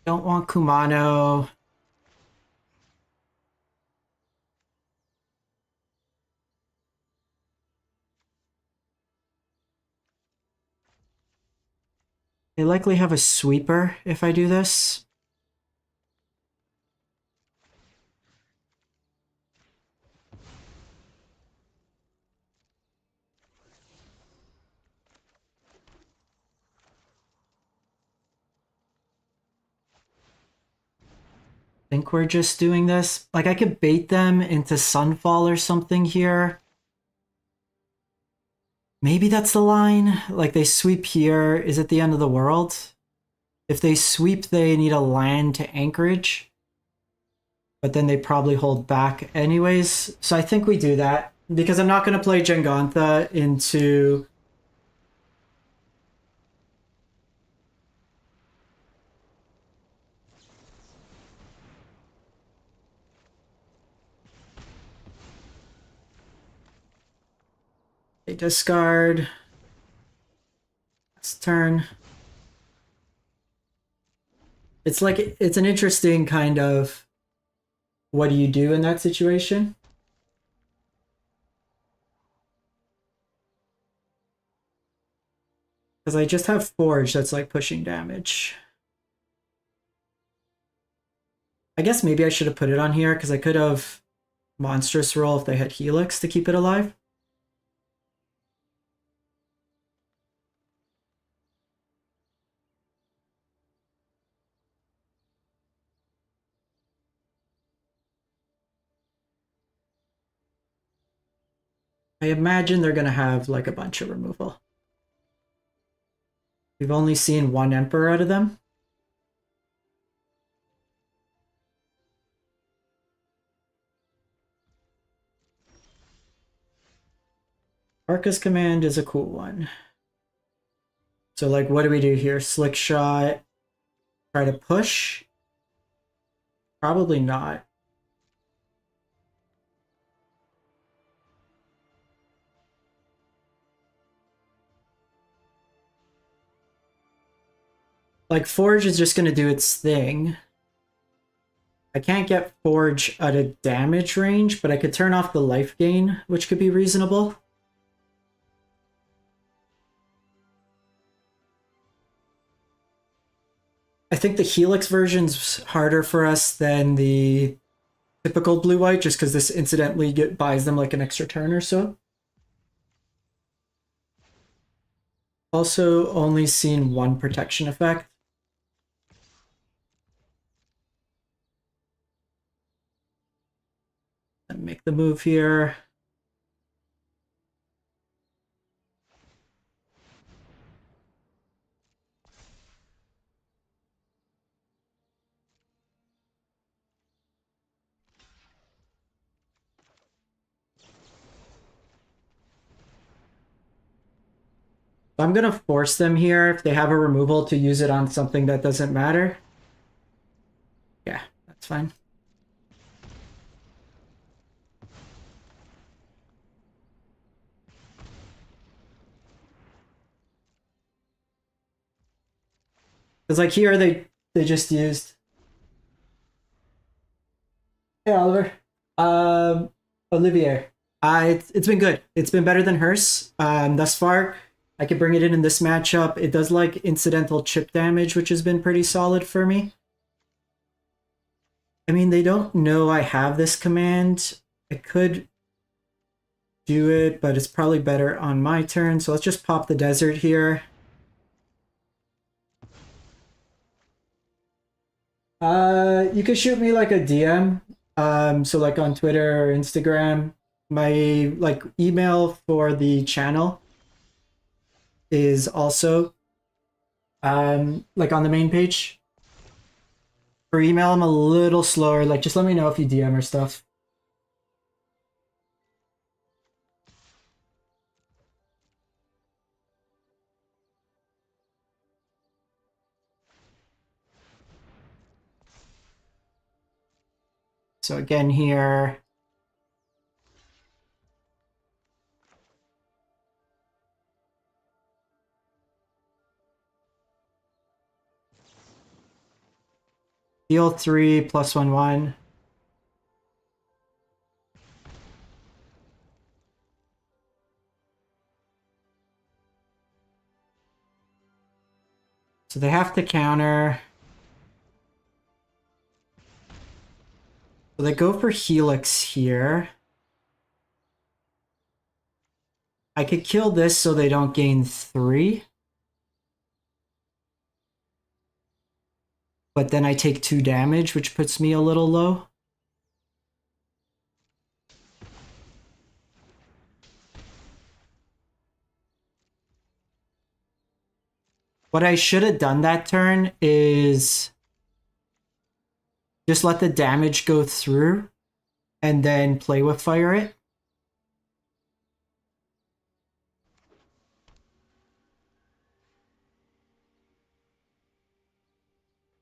Don't want Kumano. They likely have a sweeper if I do this. I think we're just doing this. Like, I could bait them into Sunfall or something here. Maybe that's the line. Like, they sweep here. Is it the end of the world? If they sweep, they need a land to Anchorage. But then they probably hold back anyways. So I think we do that. Because I'm not going to play Jegantha into... They discard. Last turn. It's like, it's an interesting kind of... What do you do in that situation? Because I just have Forge that's like pushing damage. I guess maybe I should have put it on here because I could have Monstrous Roll if they had Helix to keep it alive. I imagine they're going to have like a bunch of removal. We've only seen 1 Emperor out of them. Arca's Command is a cool one. So like, what do we do here? Slickshot, try to push? Probably not. Like, Forge is just going to do its thing. I can't get Forge out of damage range, but I could turn off the life gain, which could be reasonable. I think the Helix version's harder for us than the typical blue-white, just because this incidentally buys them like an extra turn or so. Also only seen 1 protection effect. And make the move here. So I'm gonna force them here if they have a removal to use it on something that doesn't matter. Yeah, that's fine. Because like here they just used. Hey Oliver. Olivier. It's been good. It's been better than hers thus far. I could bring it in this matchup. It does like incidental chip damage, which has been pretty solid for me. I mean, they don't know I have this command. I could do it, but it's probably better on my turn. So let's just pop the desert here. You could shoot me like a DM. So like on Twitter or Instagram. My like email for the channel is also like on the main page. For email, I'm a little slower. Like just let me know if you DM or stuff. So again here, heal 3 +1/1. So they have to counter. So they go for Helix here. I could kill this so they don't gain 3. But then I take 2 damage, which puts me a little low. What I should have done that turn is just let the damage go through and then play with fire it.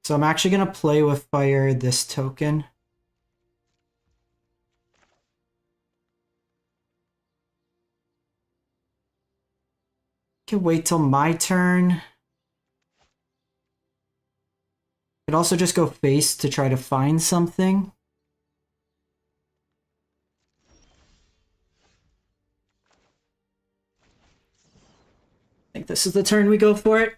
So I'm actually going to play with fire this token. Can wait till my turn. Could also just go face to try to find something. I think this is the turn we go for it.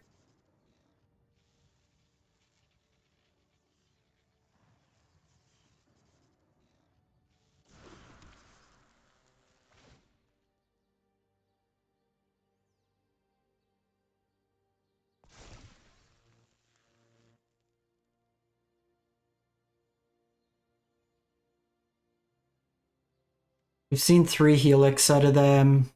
We've seen 3 Helix out of them.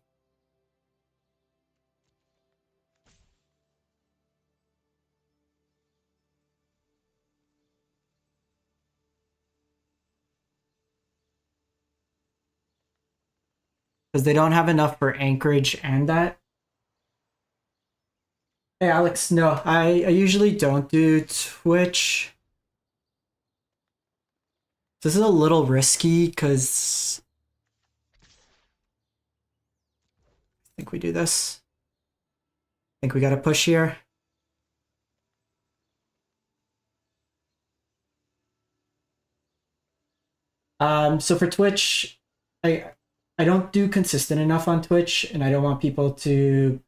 Because they don't have enough for Anchorage and that. Hey Alex, no, I usually don't do Twitch. This is a little risky because I think we do this. I think we got to push here. So for Twitch, I don't do consistent enough on Twitch, and I don't want people to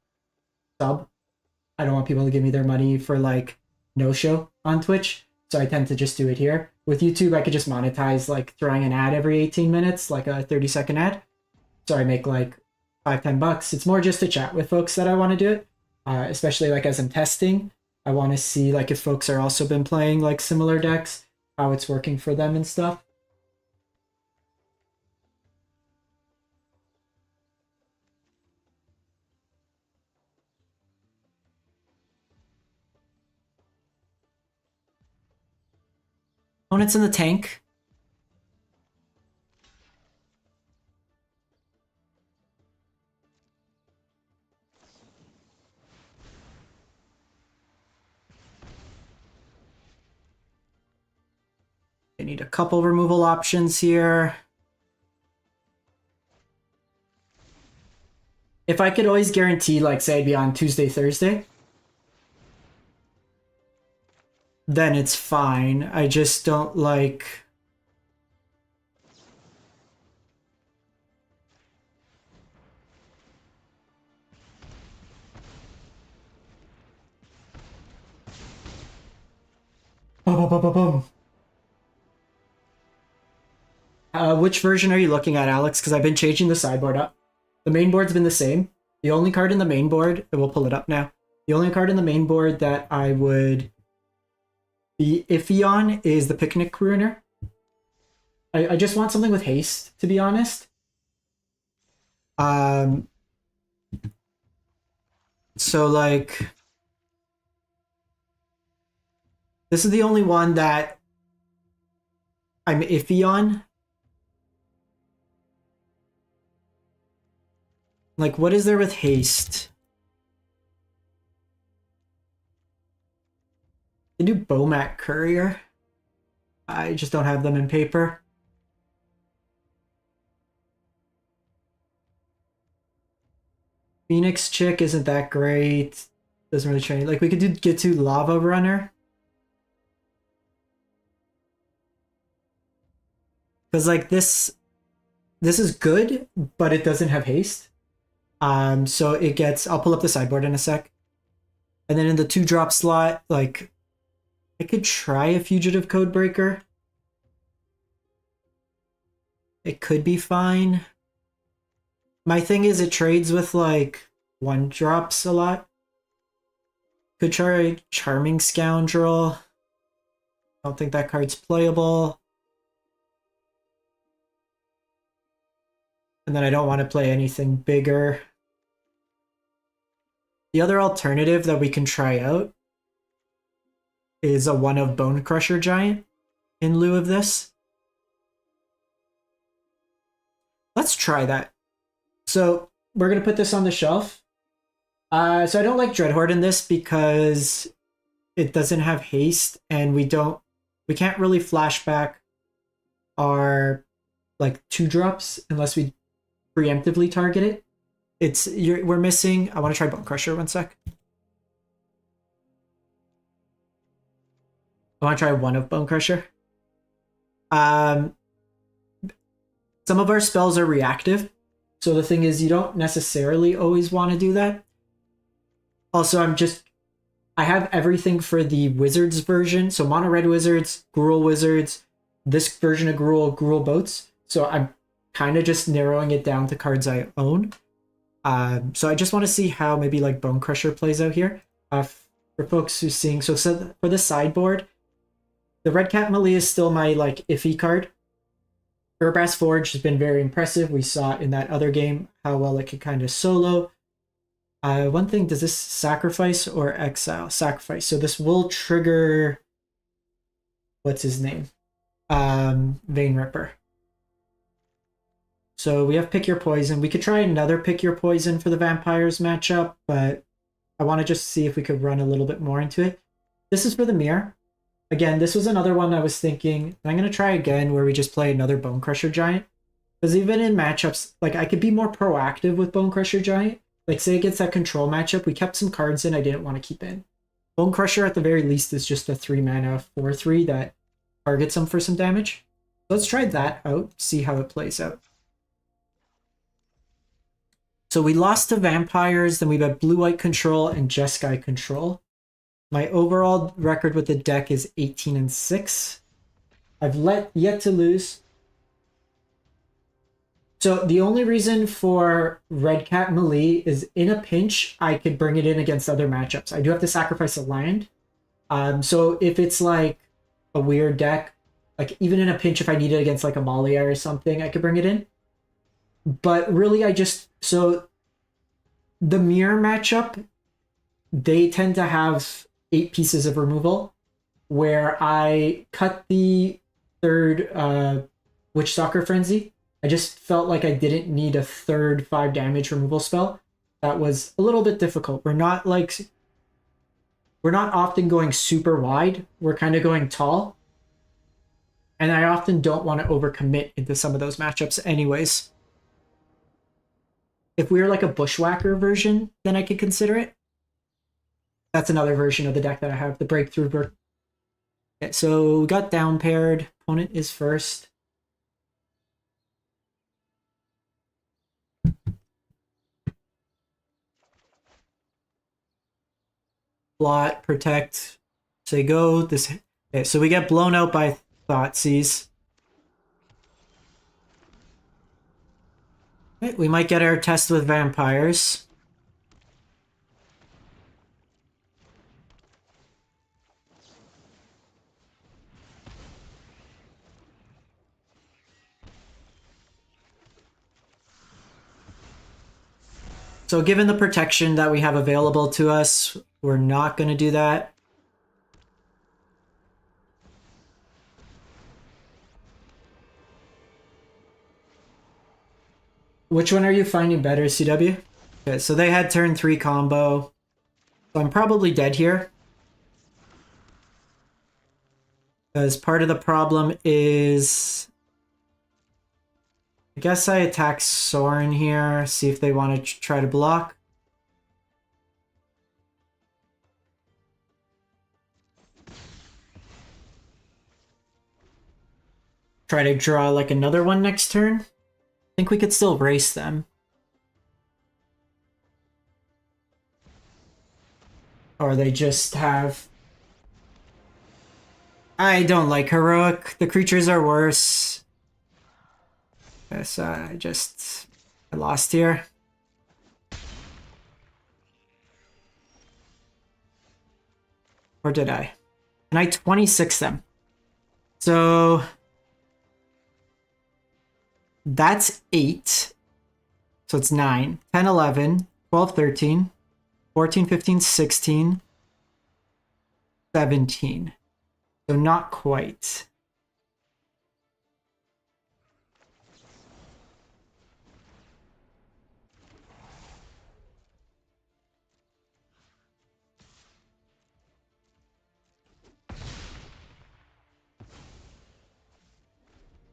sub. I don't want people to give me their money for like no show on Twitch. So I tend to just do it here. With YouTube, I could just monetize like throwing an ad every 18 minutes, like a 30-second ad. So I make like $5-10. It's more just to chat with folks that I want to do it, especially like as I'm testing. I want to see like if folks are also been playing like similar decks, how it's working for them and stuff. Opponents in the tank. need a couple removal options here. If I could always guarantee, like, say I'd be on Tuesday, Thursday, then it's fine. I just don't like... Boom, boom, boom, boom. Which version are you looking at, Alex? Because I've been changing the sideboard up. The main board's been the same. The only card in the main board, and we'll pull it up now. The only card in the main board that I would be iffy on is the Picnic Ruiner. I just want something with haste, to be honest. So, like... This is the only one that I'm iffy on. Like, what is there with haste? They do Bomat Courier. I just don't have them in paper. Phoenix Chick isn't that great. Doesn't really train. Like, we could get to Lava Runner. Because, like, this is good, but it doesn't have haste. So it gets... I'll pull up the sideboard in a sec. And then in the 2-drop slot, like, I could try a Fugitive Codebreaker. It could be fine. My thing is it trades with, like, 1-drops a lot. Could try Charming Scoundrel. I don't think that card's playable. And then I don't want to play anything bigger. The other alternative that we can try out is a 1 of Bone Crusher Giant in lieu of this. Let's try that. So we're going to put this on the shelf. So I don't like Dreadhorde in this because it doesn't have haste and we can't really flashback our like 2-drops unless we preemptively target it. We're missing... I want to try Bone Crusher 1 sec. I want to try 1 of Bone Crusher. Some of our spells are reactive. So the thing is, you don't necessarily always want to do that. Also, I have everything for the Wizards version. So Mono Red Wizards, Gruul Wizards, this version of Gruul Boats. So I'm kind of just narrowing it down to cards I own. So I just want to see how maybe like Bone Crusher plays out here. For folks who's seeing... So for the sideboard, the Red Cat Melee is still my like iffy card. Urbrass Forge has been very impressive. We saw in that other game how well it could kind of solo. One thing, does this sacrifice or exile? Sacrifice. So this will trigger... What's his name? Vein Ripper. So we have Pick Your Poison. We could try another Pick Your Poison for the Vampires matchup, but I want to just see if we could run a little bit more into it. This is for the mirror. Again, this was another one I was thinking, I'm going to try again where we just play another Bone Crusher Giant. Because even in matchups, like I could be more proactive with Bone Crusher Giant. Like say against that control matchup, we kept some cards in I didn't want to keep in. Bone Crusher at the very least is just a 3-mana 4/3 that targets them for some damage. Let's try that out, see how it plays out. So we lost to Vampires, then we've got Blue-White Control and Jeskai Control. My overall record with the deck is 18-6. I've yet to lose. So the only reason for Red Cat Melee is in a pinch, I could bring it in against other matchups. I do have to sacrifice a land. So if it's like a weird deck, like even in a pinch, if I need it against like Amalia or something, I could bring it in. But really, so the mirror matchup, they tend to have 8 pieces of removal, where I cut the 3rd Witch Stalker Frenzy. I just felt like I didn't need a 3rd 5 damage removal spell. That was a little bit difficult. We're not often going super wide. We're kind of going tall. And I often don't want to overcommit into some of those matchups anyways. If we were like a Bushwhacker version, then I could consider it. That's another version of the deck that I have, the Breakthrough. Okay, so we got down paired. Opponent is first. Blot, protect, say go. This okay, so we get blown out by Thoughtseize. Okay, we might get our test with vampires. So given the protection that we have available to us, we're not going to do that. Which one are you finding better, CW? Okay, so they had turn 3 combo. So I'm probably dead here. Because part of the problem is... I guess I attack Sorin here, see if they want to try to block. Try to draw like another one next turn. I think we could still race them. Or they just have... I don't like Heroic. The creatures are worse. Yes, I lost here. Or did I? And I 26 them. So... that's 8. So it's 9, 10, 11, 12, 13, 14, 15, 16, 17. So not quite.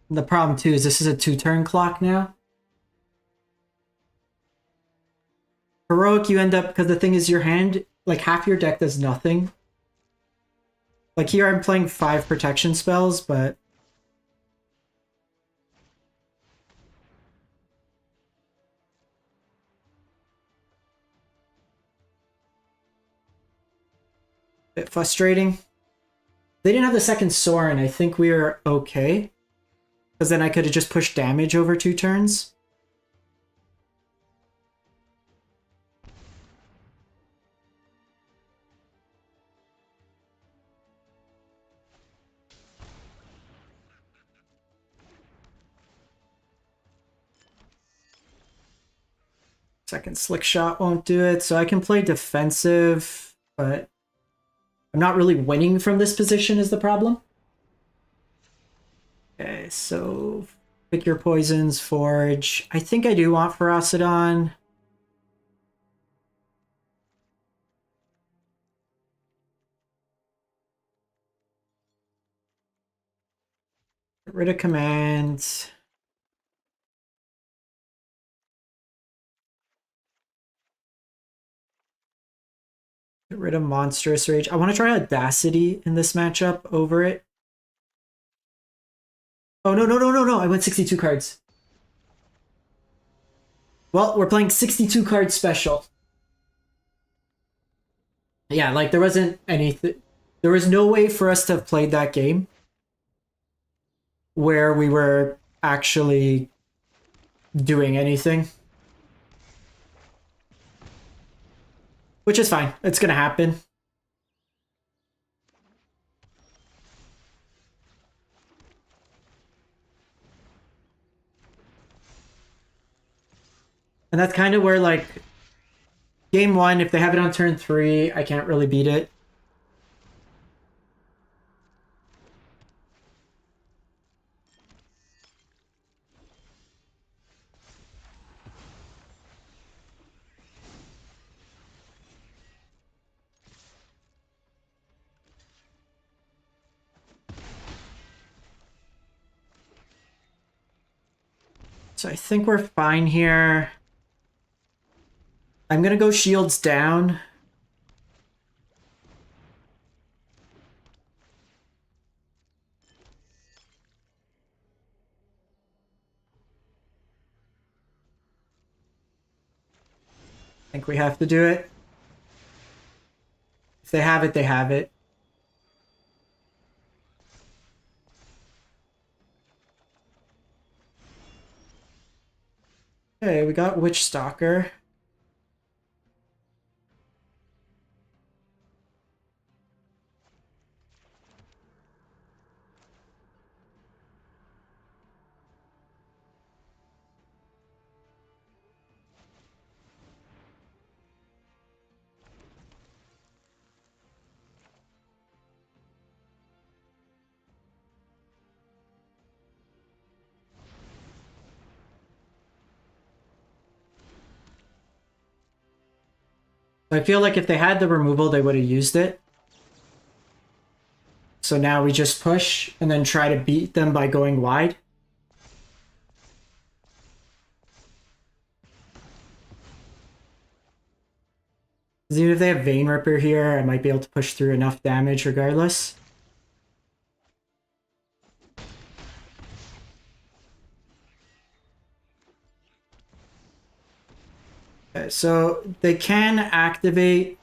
The problem too is this is a 2-turn clock now. Heroic, you end up, because the thing is your hand, like half your deck does nothing. Like here I'm playing 5 protection spells, but... a bit frustrating. They didn't have the second Sorin, I think we were okay. Because then I could have just pushed damage over 2 turns. Second Slickshot won't do it, so I can play defensive, but I'm not really winning from this position is the problem. Okay, so pick your poisons, Forge. I think I do want Ferocidon. Get rid of command. Get rid of Monstrous Rage. I want to try Audacity in this matchup over it. Oh, no, no, no, no, no. I went 62 cards. Well, we're playing 62 card special. Yeah, like there wasn't anything. There was no way for us to have played that game where we were actually doing anything. Which is fine. It's going to happen. And that's kind of where, like, game 1, if they have it on turn 3, I can't really beat it. So I think we're fine here. I'm gonna go shields down. I think we have to do it. If they have it, they have it. Okay, we got Witch Stalker. I feel like if they had the removal, they would have used it. So now we just push and then try to beat them by going wide. Even if they have Vein Ripper here, I might be able to push through enough damage regardless. Okay, so they can activate.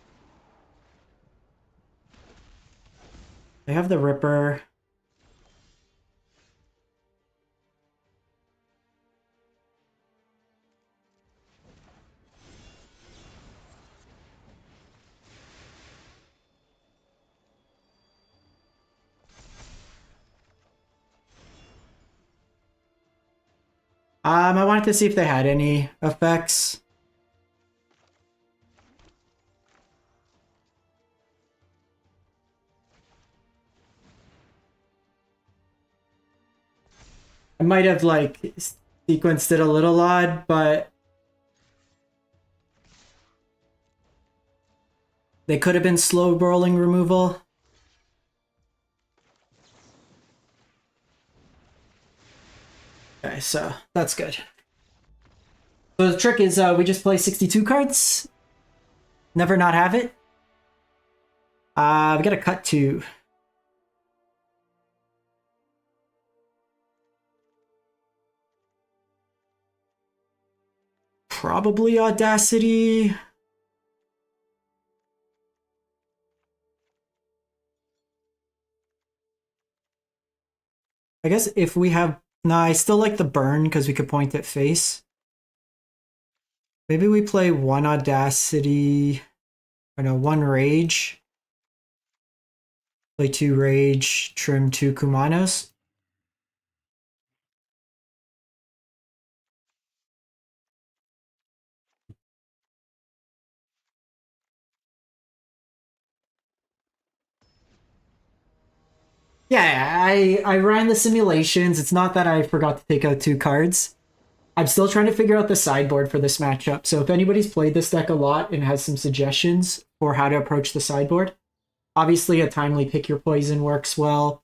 They have the Ripper. I wanted to see if they had any effects. I might have like sequenced it a little odd, but they could have been slow rolling removal. Okay, so that's good. So the trick is we just play 62 cards. Never not have it. We gotta cut to. Probably Audacity. I guess if we have... Nah, I still like the burn because we could point at face. Maybe we play one Audacity... Or no, one Rage. Play two Rage, trim two Kumanos. Yeah, I ran the simulations. It's not that I forgot to take out two cards. I'm still trying to figure out the sideboard for this matchup. So if anybody's played this deck a lot and has some suggestions for how to approach the sideboard, obviously a timely pick your poison works well.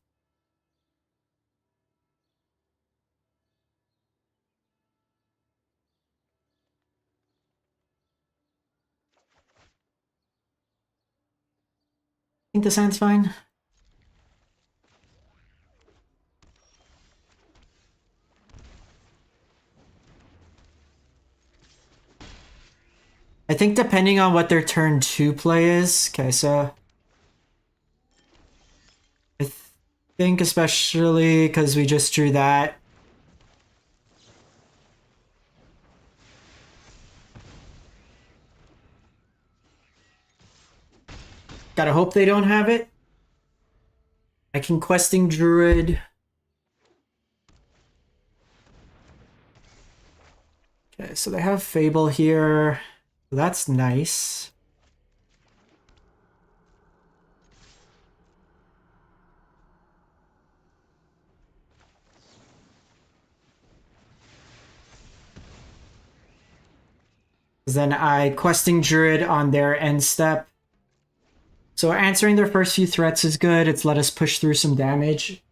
I think this hand's fine. I think depending on what their turn 2 play is. Okay, so I think especially because we just drew that. Gotta hope they don't have it. I can Questing Druid. Okay, so they have Fable here. That's nice. Then I Questing Druid on their end step. So answering their first few threats is good. It's let us push through some damage.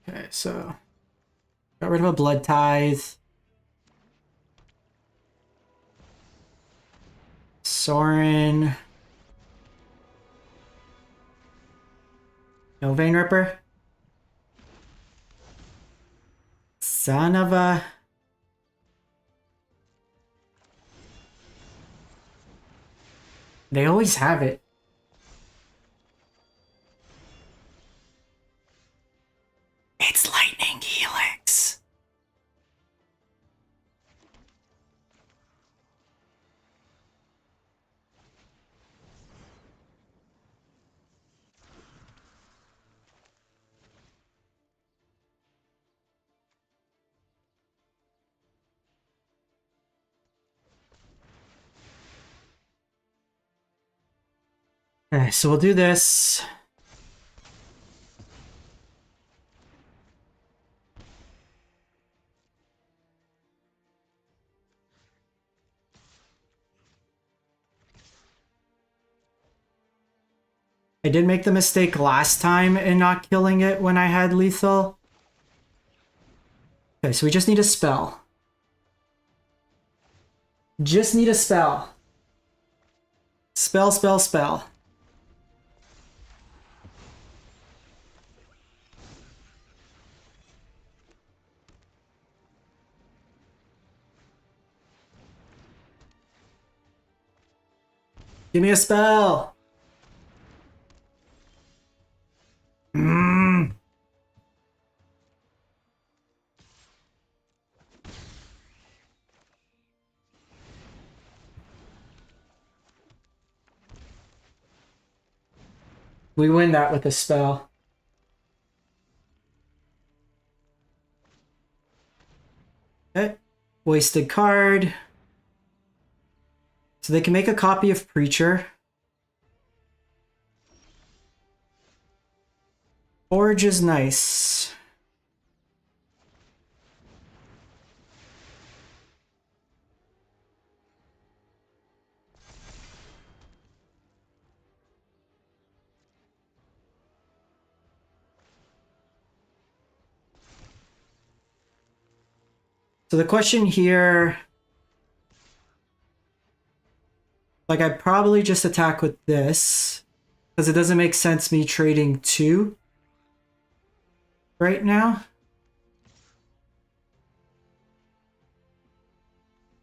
Okay, so got rid of a Blood Tithe. Sorin. No Vein Ripper. Son of a... They always have it. It's Lightning Helix. Okay, so we'll do this. I did make the mistake last time in not killing it when I had lethal. Okay, so we just need a spell. Just need a spell. Spell, spell, spell. Give me a spell. Mm. We win that with a spell. Okay. Wasted card. So they can make a copy of Preacher. Forge is nice. So the question here, like I'd probably just attack with this because it doesn't make sense me trading two right now.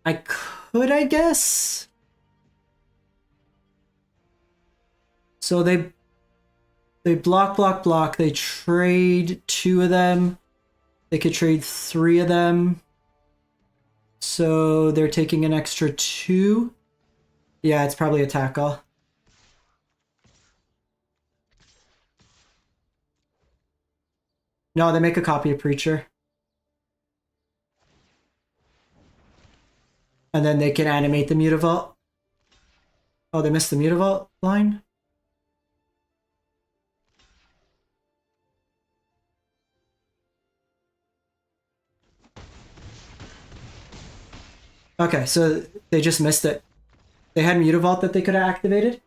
I could, I guess. So they block, block, block. They trade two of them. They could trade three of them. So they're taking an extra two. Yeah, it's probably a tackle. No, they make a copy of Preacher. And then they can animate the Mutavault. Oh, they missed the Mutavault line? Okay, so they just missed it. They had Mutavault that they could have activated.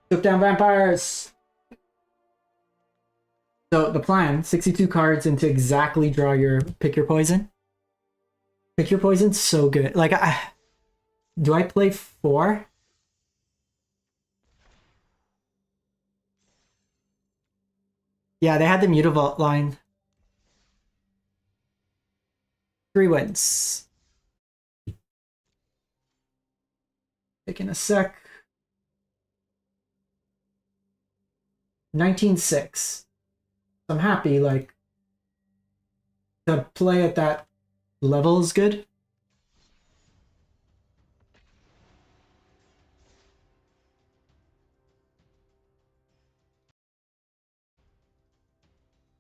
Took down Vampires. So the plan, 62 cards into exactly draw your pick your poison. Pick your poison's so good. Like, do I play 4? Yeah, they had the Mutavault line. 3 wins. Taking a sec. 19-6. I'm happy, like, to play at that level is good.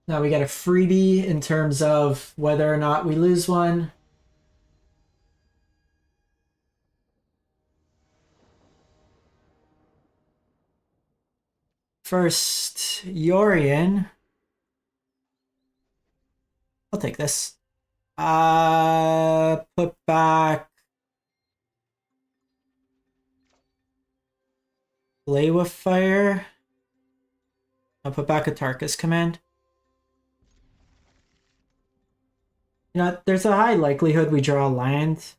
Now we get a freebie in terms of whether or not we lose one. First, Yorian. I'll take this. Put back. Play with fire. I'll put back a Tarkus command. You know, there's a high likelihood we draw a land.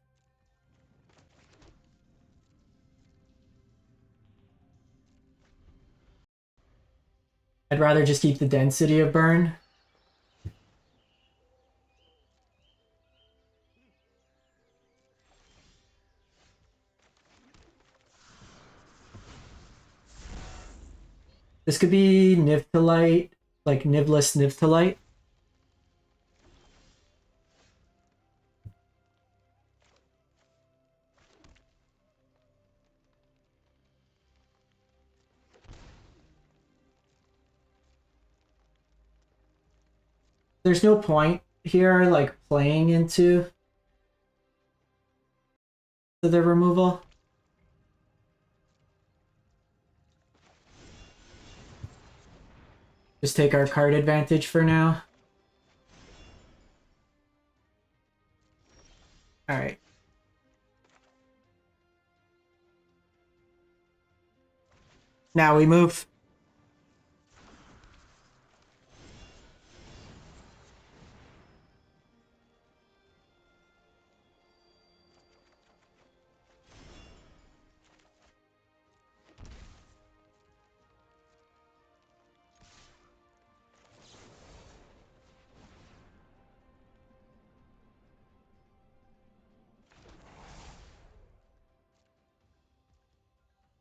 I'd rather just keep the density of burn. This could be Nivtalite, like Nivless Nivtalite. There's no point here, like, playing into the removal. Just take our card advantage for now. Alright. Now we move.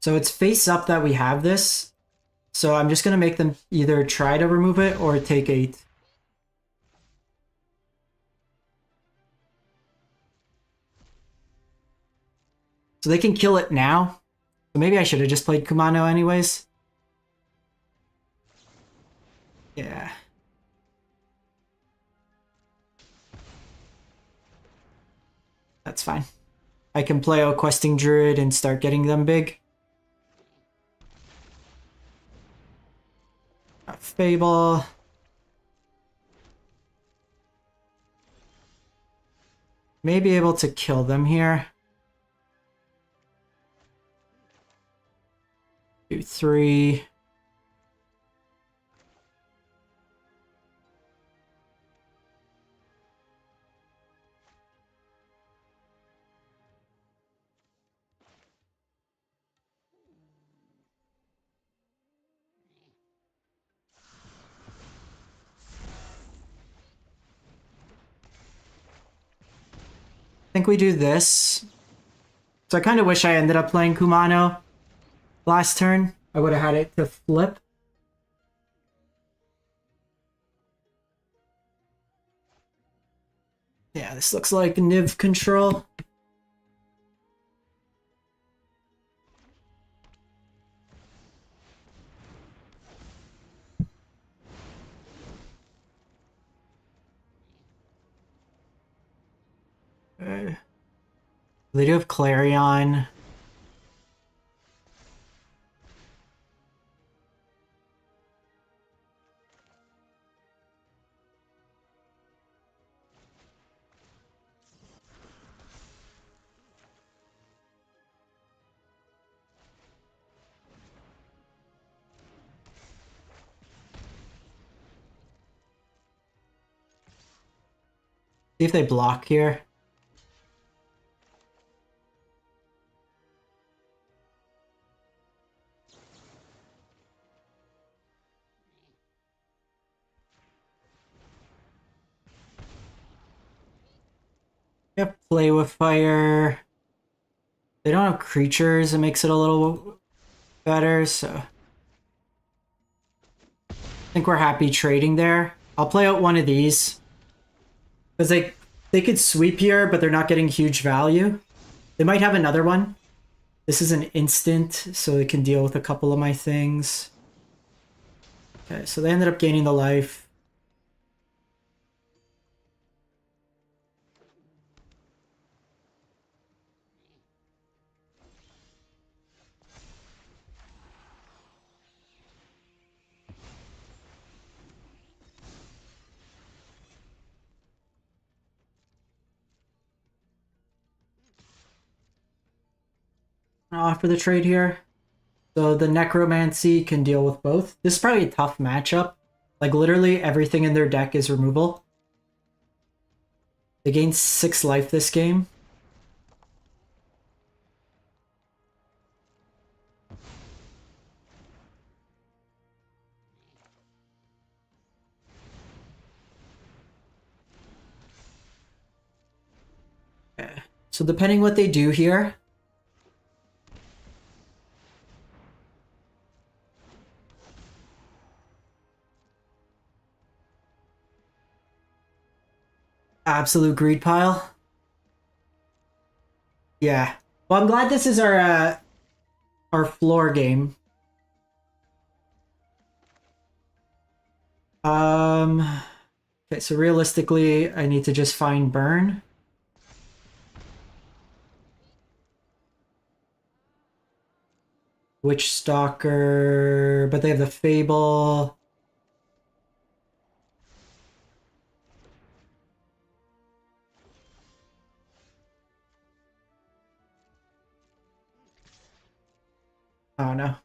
So it's face up that we have this. So I'm just going to make them either try to remove it or take 8. So they can kill it now. So maybe I should have just played Kumano anyways. Yeah. That's fine. I can play a Questing Druid and start getting them big. Fable. May be able to kill them here. 2, 3. I think we do this. So I kind of wish I ended up playing Kumano last turn. I would have had it to flip. Yeah, this looks like Niv Control. They do have Clarion. See if they block here. Yep, play with fire. They don't have creatures, it makes it a little better, so I think we're happy trading there. I'll play out one of these. Because they could sweep here, but they're not getting huge value. They might have another one. This is an instant, so it can deal with a couple of my things. Okay, so they ended up gaining the life. I'll offer the trade here. So the Necromancy can deal with both. This is probably a tough matchup. Like literally everything in their deck is removal. They gain 6 life this game. Okay. So depending what they do here, absolute greed pile. Yeah. Well, I'm glad this is our floor game. Okay, so realistically, I need to just find burn. Witch Stalker, but they have the Fable. Oh no.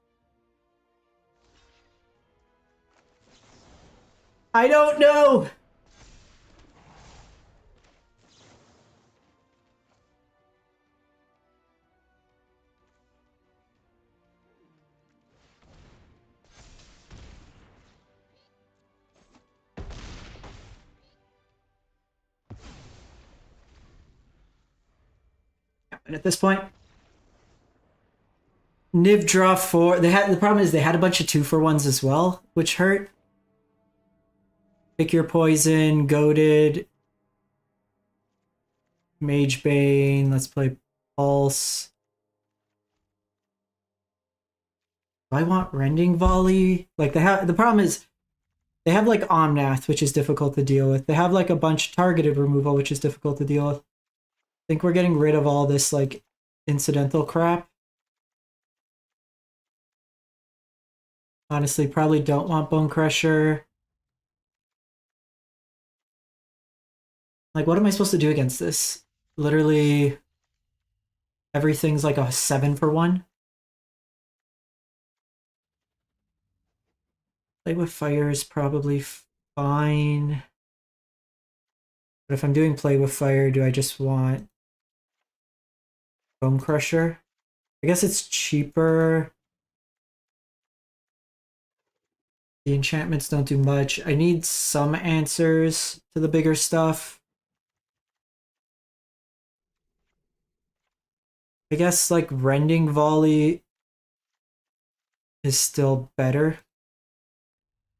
I don't know! And at this point, Niv draw 4. The problem is they had a bunch of 2-for-1s as well, which hurt. Pick your poison, goaded. Mage Bane, let's play Pulse. Do I want Rending Volley? Like the problem is they have like Omnath, which is difficult to deal with. They have like a bunch of targeted removal, which is difficult to deal with. I think we're getting rid of all this like incidental crap. Honestly, probably don't want Bone Crusher. Like, what am I supposed to do against this? Literally, everything's like a 7-for-1. Play with Fire is probably fine. But if I'm doing Play with Fire, do I just want Bone Crusher? I guess it's cheaper. The enchantments don't do much. I need some answers to the bigger stuff. I guess like Rending Volley is still better.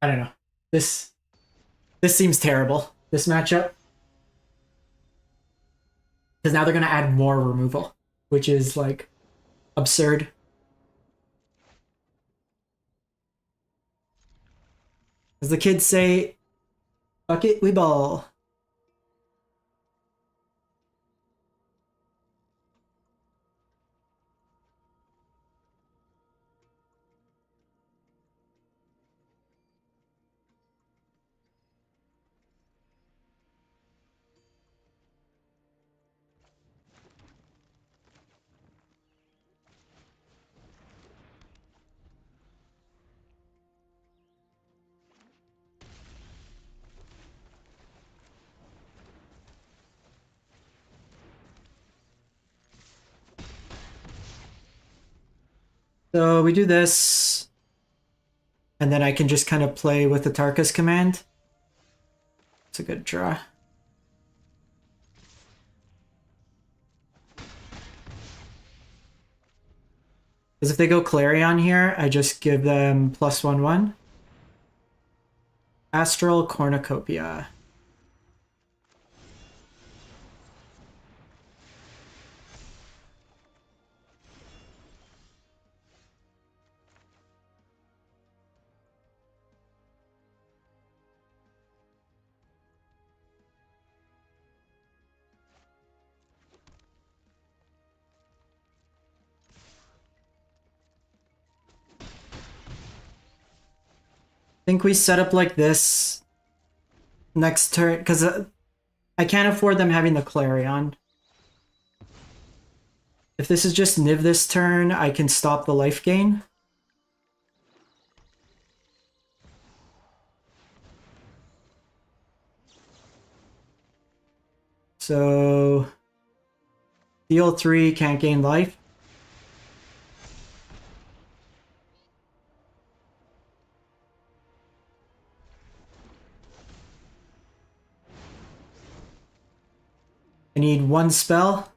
I don't know. This seems terrible, this matchup. Because now they're going to add more removal, which is like absurd. As the kids say, fuck it, we ball. So we do this, and then I can just kind of play with the Tarka's command. It's a good draw. Because if they go Clarion here, I just give them +1/1. Astral Cornucopia. I think we set up like this next turn, because I can't afford them having the Clarion. If this is just Niv this turn, I can stop the life gain. So deal 3, can't gain life. I need 1 spell.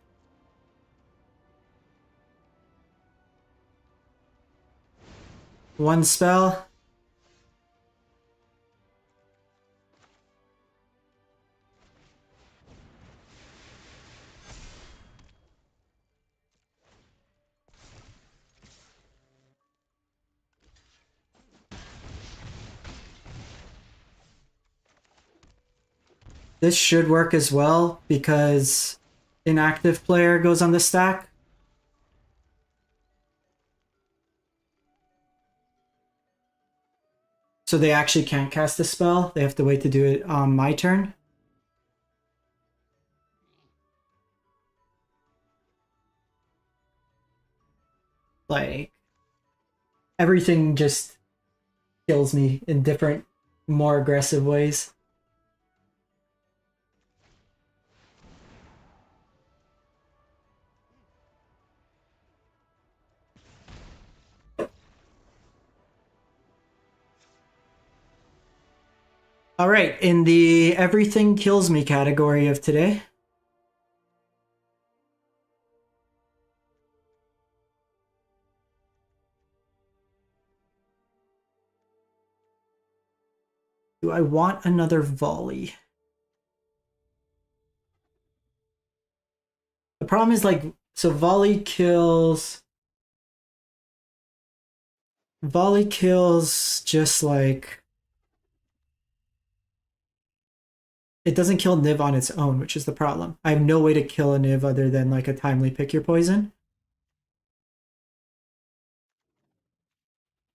One spell. This should work as well because inactive player goes on the stack. So they actually can't cast a spell. They have to wait to do it on my turn. Like, everything just kills me in different, more aggressive ways. All right, in the everything kills me category of today, do I want another volley? The problem is, like, so volley kills just like, it doesn't kill Niv on its own, which is the problem. I have no way to kill a Niv other than like a timely pick your poison.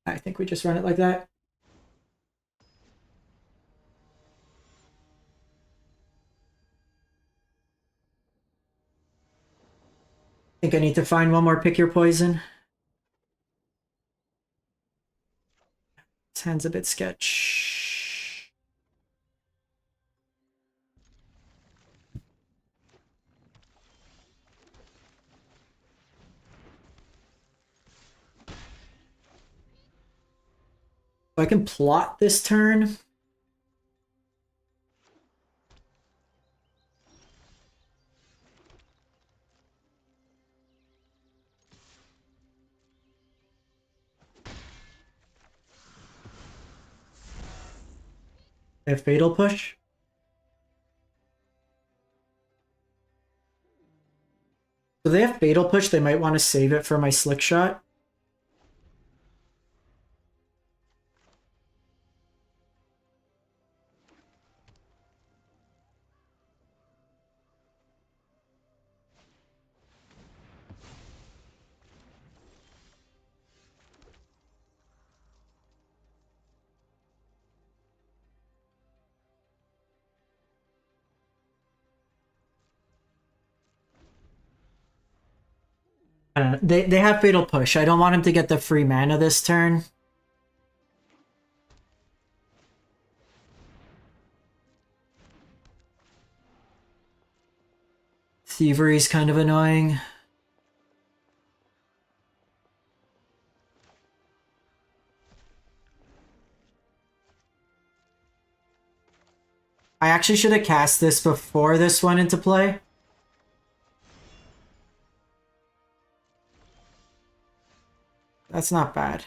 I think we just run it like that. I think I need to find one more pick your poison. This hand's a bit sketch. I can plot this turn. I have Fatal Push. So they have Fatal Push, they might want to save it for my Slickshot. I don't know. They have Fatal Push. I don't want him to get the free mana this turn. Thievery's kind of annoying. I actually should have cast this before this went into play. That's not bad.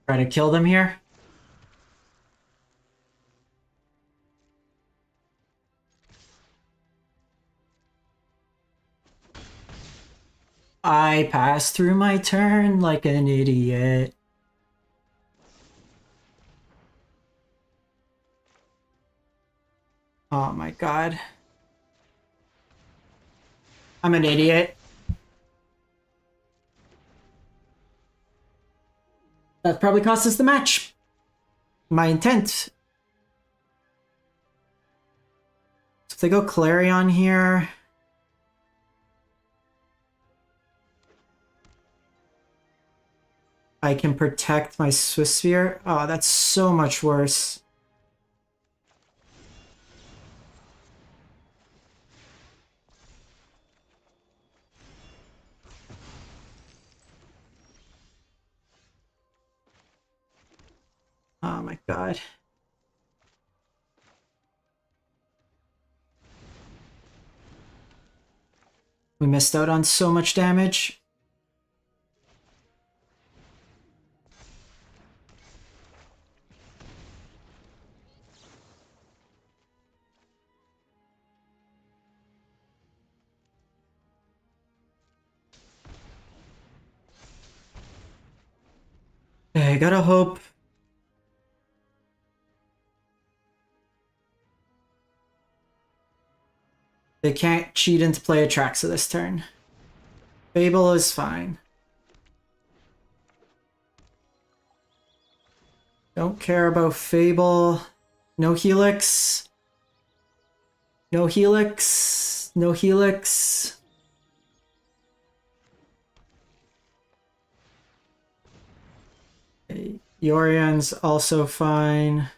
Try to kill them here. I passed through my turn like an idiot. Oh my god. I'm an idiot. That probably cost us the match. My intent. they go Clarion here... I can protect my Swiss Sphere. Oh, that's so much worse. Oh my god. We missed out on so much damage. I gotta hope. They can't cheat into play Atraxa this turn. Fable is fine. Don't care about Fable. No Helix. No Helix. No Helix. Okay. Yorion's also fine.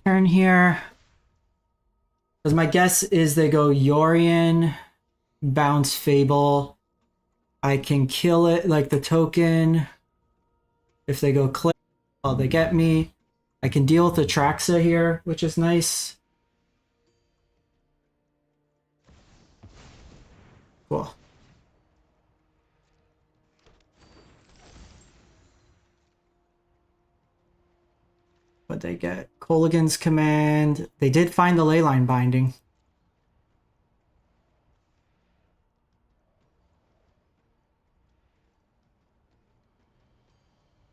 Turn here. Because my guess is they go Yorion, bounce Fable. I can kill it like the token. If they go click, well, they get me. I can deal with Atraxa here, which is nice. Cool. But they get Kolaghan's Command. They did find the Leyline Binding.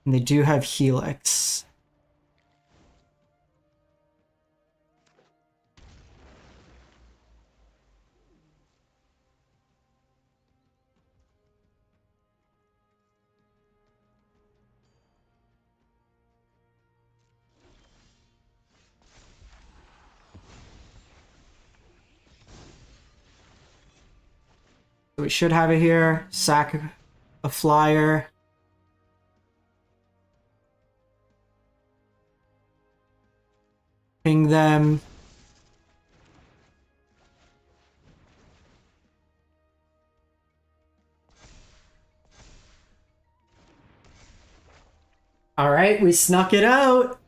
And they do have Helix. So we should have it here. Sack a flyer. Ping them. All right, we snuck it out.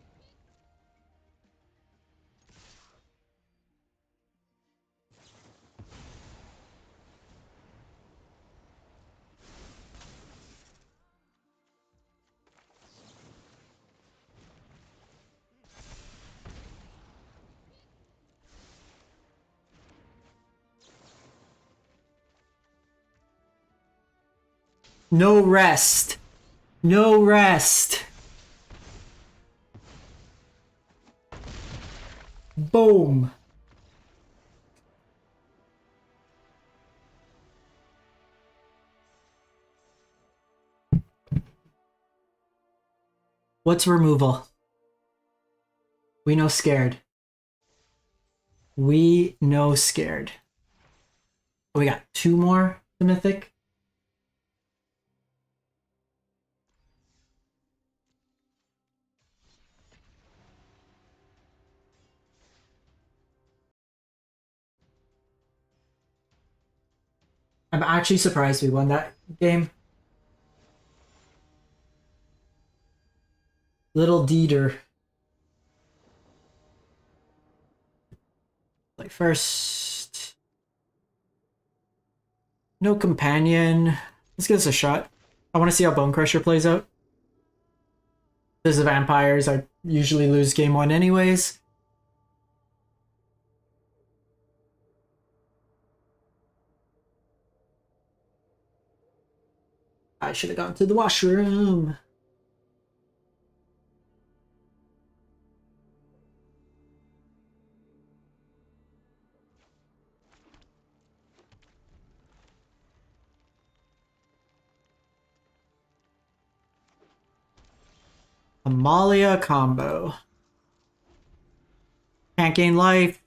No rest. No rest. Boom. What's removal? We know scared. We know scared. We got two more, the Mythic. I'm actually surprised we won that game. Little Dieter. Like first. No companion. Let's give this a shot. I want to see how Bone Crusher plays out. This is vampires. I usually lose game one anyways. I should have gone to the washroom. Amalia Combo. Can't gain life.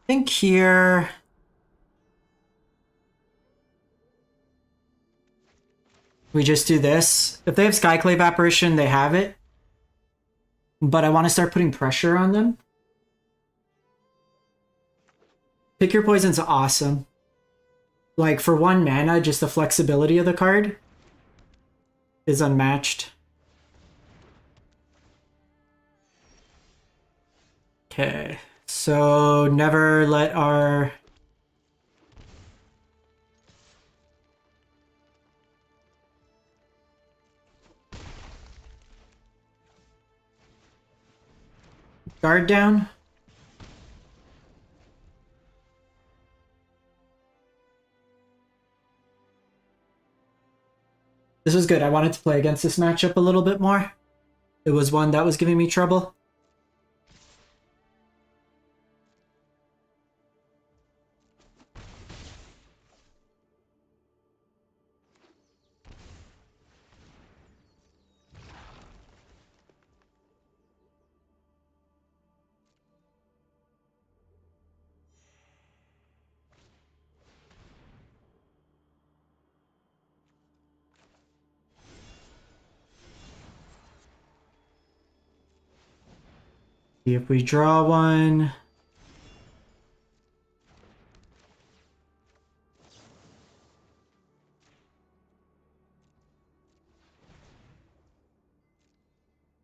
I think here... we just do this. If they have Skyclave Apparition, they have it. But I want to start putting pressure on them. Pick Your Poison's awesome. Like, for 1 mana, just the flexibility of the card is unmatched. Okay, so never let our... guard down. This was good. I wanted to play against this matchup a little bit more. It was one that was giving me trouble. See if we draw one.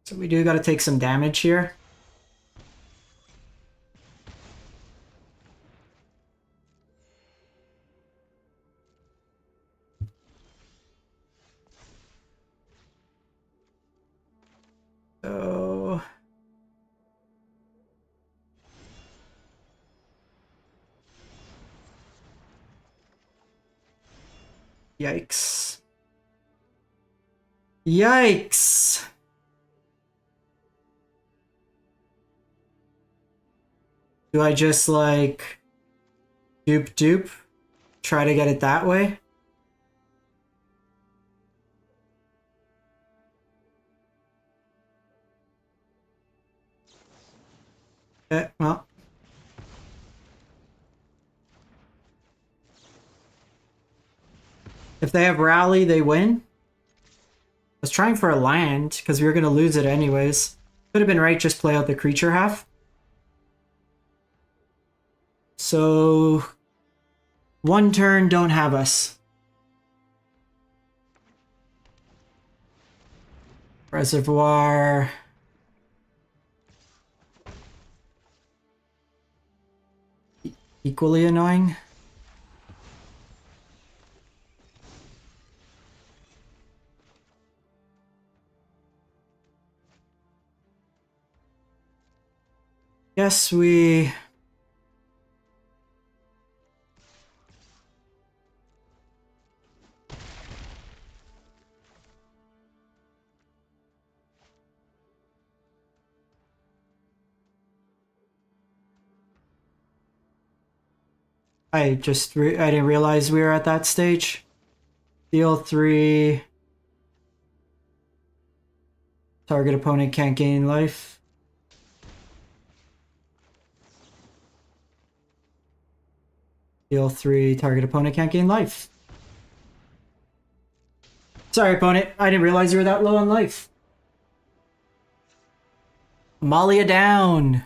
So we do got to take some damage here. So... yikes. Yikes! Do I just, like, dupe? Try to get it that way? Well. If they have Rally, they win. I was trying for a land, because we were going to lose it anyways. Could have been right, just play out the creature half. So... 1 turn, don't have us. Reservoir... equally annoying. Guess we... I didn't realize we were at that stage. Deal 3. Target opponent can't gain life. Deal 3. Target opponent can't gain life. Sorry, opponent. I didn't realize you were that low on life. Amalia down.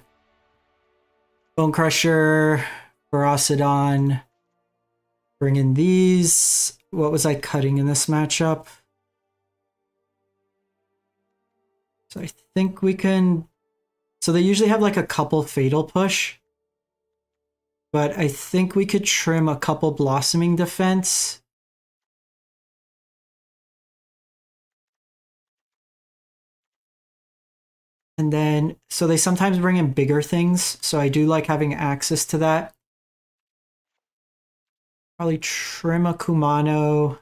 Bone Crusher. Ferocidon. Bring in these. What was I cutting in this matchup? So I think we can... so they usually have like a couple Fatal Push. But I think we could trim a couple Blossoming Defense. And then, so they sometimes bring in bigger things. So I do like having access to that. Probably trim a Kumano.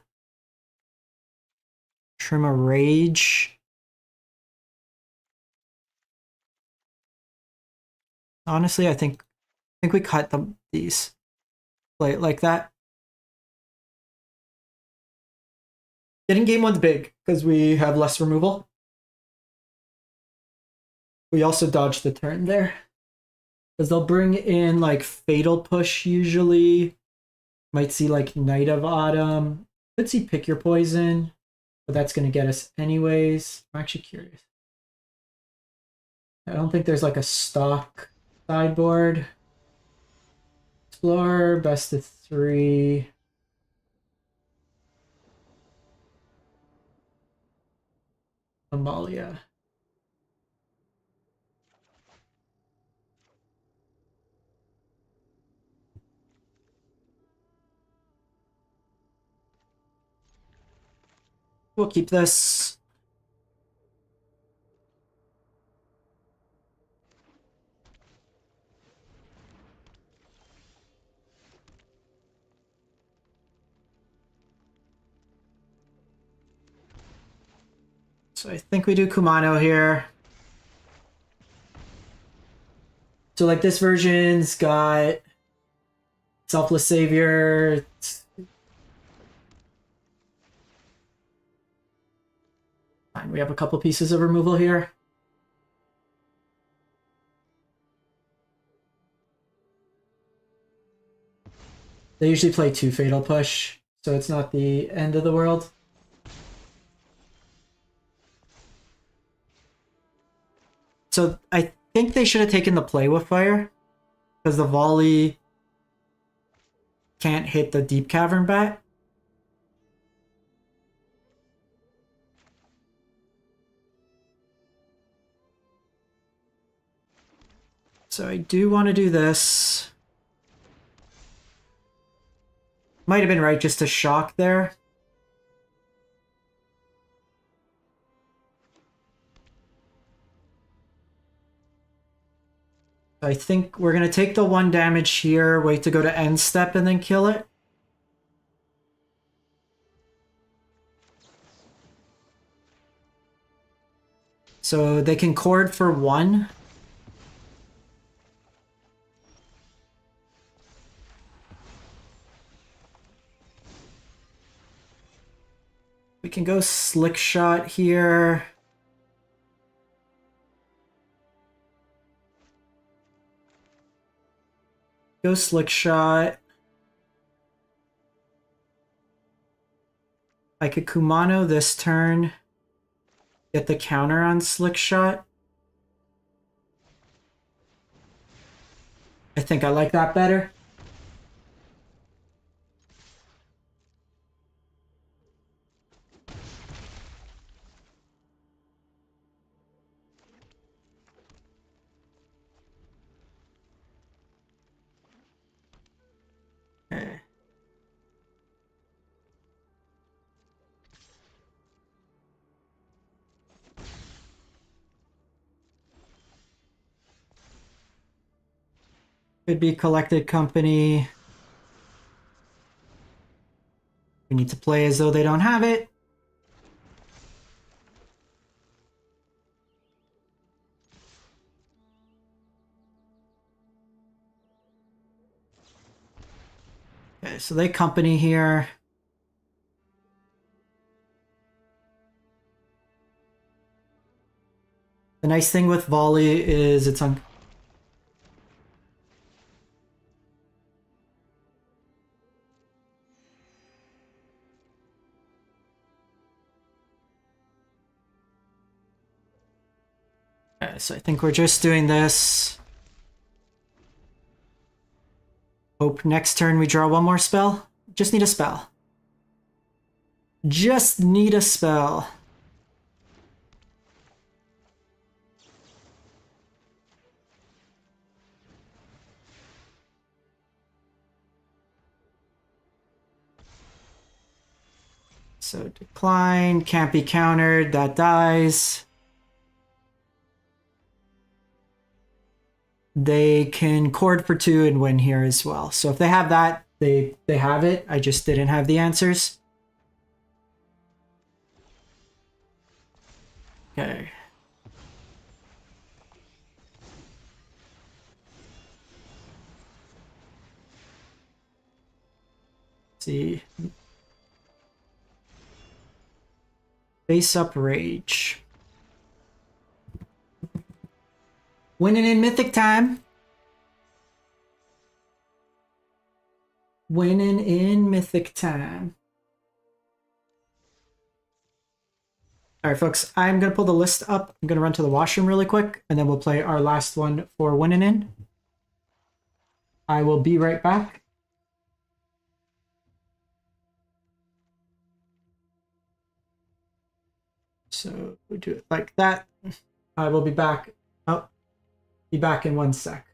Trim a Rage. Honestly, I think we cut these. Play it like that. Getting game one's big because we have less removal. We also dodged the turn there. Because they'll bring in like Fatal Push usually. Might see like Knight of Autumn. Could see Pick Your Poison. But that's going to get us anyways. I'm actually curious. I don't think there's like a stock sideboard. Explorer, best of 3. Amalia. We'll keep this. So I think we do Kumano here. So like this version's got Selfless Savior. Fine, we have a couple pieces of removal here. They usually play 2 Fatal Push, so it's not the end of the world. So I think they should have taken the Play with Fire, because the volley can't hit the Deep Cavern Bat. So I do want to do this. Might have been right just to shock there. I think we're going to take the 1 damage here, wait to go to end step, and then kill it. So they can cord for 1. We can go Slickshot here. Go Slickshot. I could Kumano this turn. Get the counter on Slickshot. I think I like that better. Okay. Could be Collected Company. We need to play as though they don't have it. Okay, so they company here. The nice thing with volley is it's on. Okay, so I think we're just doing this. Hope next turn we draw 1 more spell. Just need a spell. Just need a spell. So decline, can't be countered, that dies. They can cord for 2 and win here as well. So if they have that, They have it. I just didn't have the answers. Okay. Let's see. Face up rage. Winning in Mythic time. Winning in Mythic time. All right, folks, I'm going to pull the list up. I'm going to run to the washroom really quick, and then we'll play our last one for winning in. I will be right back. So we do it like that. I will be back. Oh, be back in 1 sec.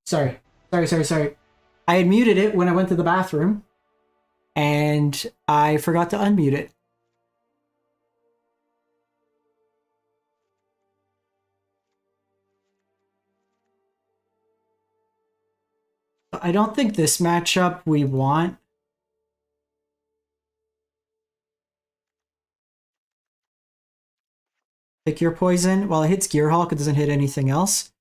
Sorry. Sorry. I had muted it when I went to the bathroom, and I forgot to unmute it. I don't think this matchup we want. Pick your poison. While it hits Gearhulk, it doesn't hit anything else.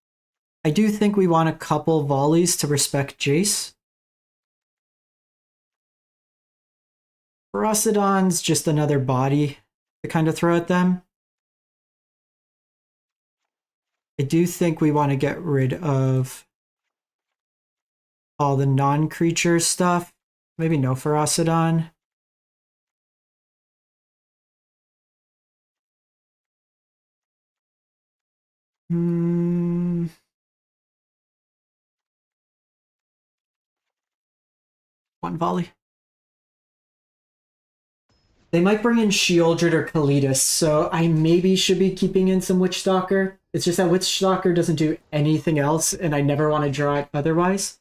I do think we want a couple volleys to respect Jace. Ferocidon's just another body to kind of throw at them. I do think we want to get rid of all the non-creature stuff. Maybe no Ferocidon. One volley. They might bring in Shieldred or Kalitas, so I maybe should be keeping in some Witchstalker. It's just that Witchstalker doesn't do anything else, and I never want to draw it otherwise.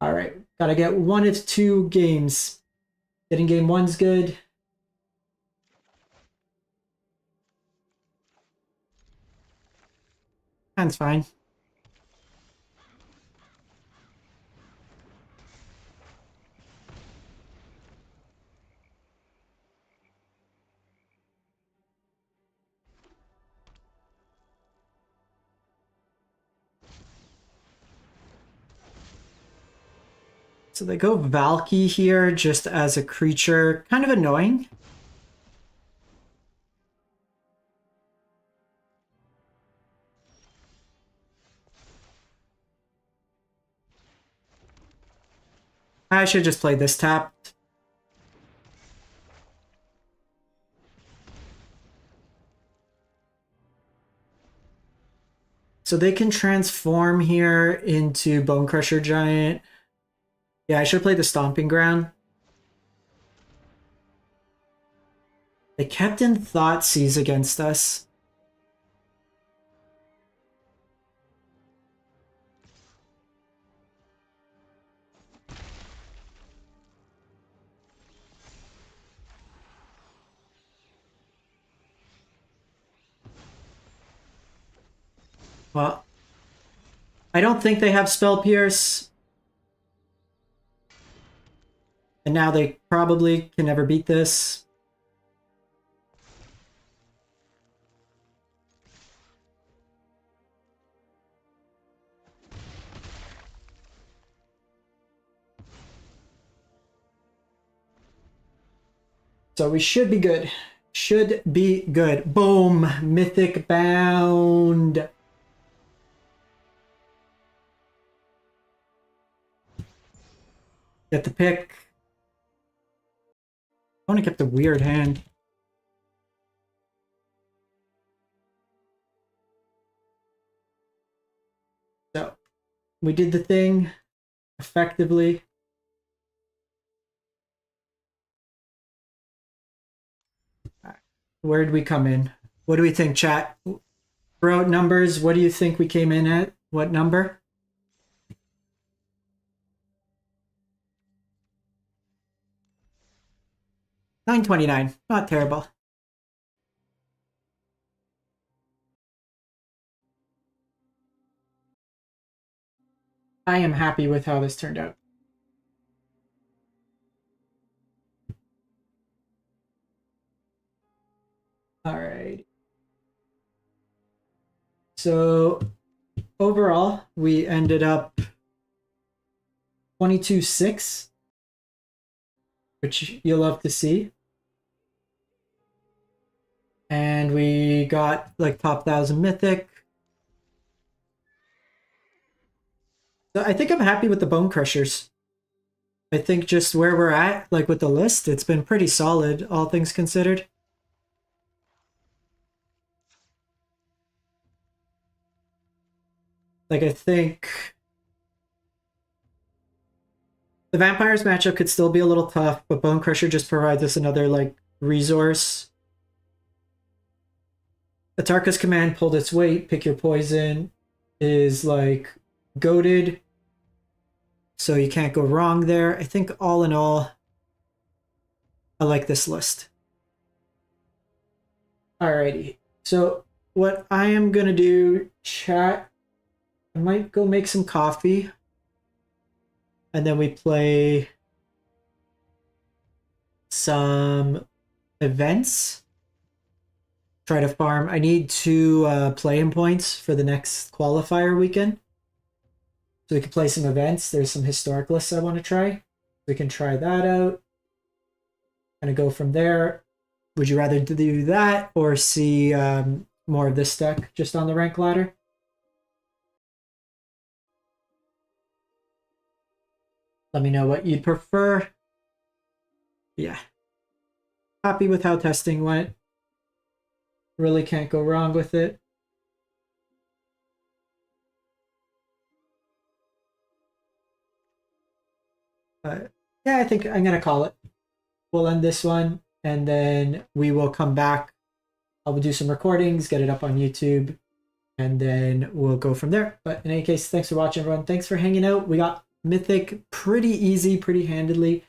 Alright, gotta get 1 of 2 games. Getting game 1's good. That's fine. So they go Valky here just as a creature. Kind of annoying. I should just play this tapped. So they can transform here into Bone Crusher Giant. Yeah, I should play the Stomping Ground. They kept in Thoughtseize against us. Well, I don't think they have Spell Pierce. And now they probably can never beat this. So we should be good. Should be good. Boom! Mythic Bound! Get the pick. I want to keep the weird hand. So, we did the thing effectively. Where did we come in? What do we think, chat? Throw out numbers. What do you think we came in at? What number? $9.29. Not terrible. I am happy with how this turned out. All right. So overall, we ended up 22-6, which you'll love to see. And we got like top 1,000 Mythic. So I think I'm happy with the Bone Crushers. I think just where we're at, like with the list, it's been pretty solid, all things considered. Like, I think the Vampires matchup could still be a little tough, but Bone Crusher just provides us another, like, resource. Atarka's Command pulled its weight, pick your poison. is like goated, so you can't go wrong there. I think all in all, I like this list. Alrighty, so what I am gonna do, chat, I might go make some coffee, and then we play some events. Try to farm. I need 2 play-in points for the next qualifier weekend. So we can play some events. There's some historic lists I want to try. We can try that out. Kind of go from there. Would you rather do that or see more of this deck just on the rank ladder? Let me know what you'd prefer. Yeah. Happy with how testing went. Really can't go wrong with it. Yeah, I think I'm going to call it. We'll end this one, and then we will come back. I'll do some recordings, get it up on YouTube, and then we'll go from there. But in any case, thanks for watching, everyone. Thanks for hanging out. We got Mythic pretty easy, pretty handedly.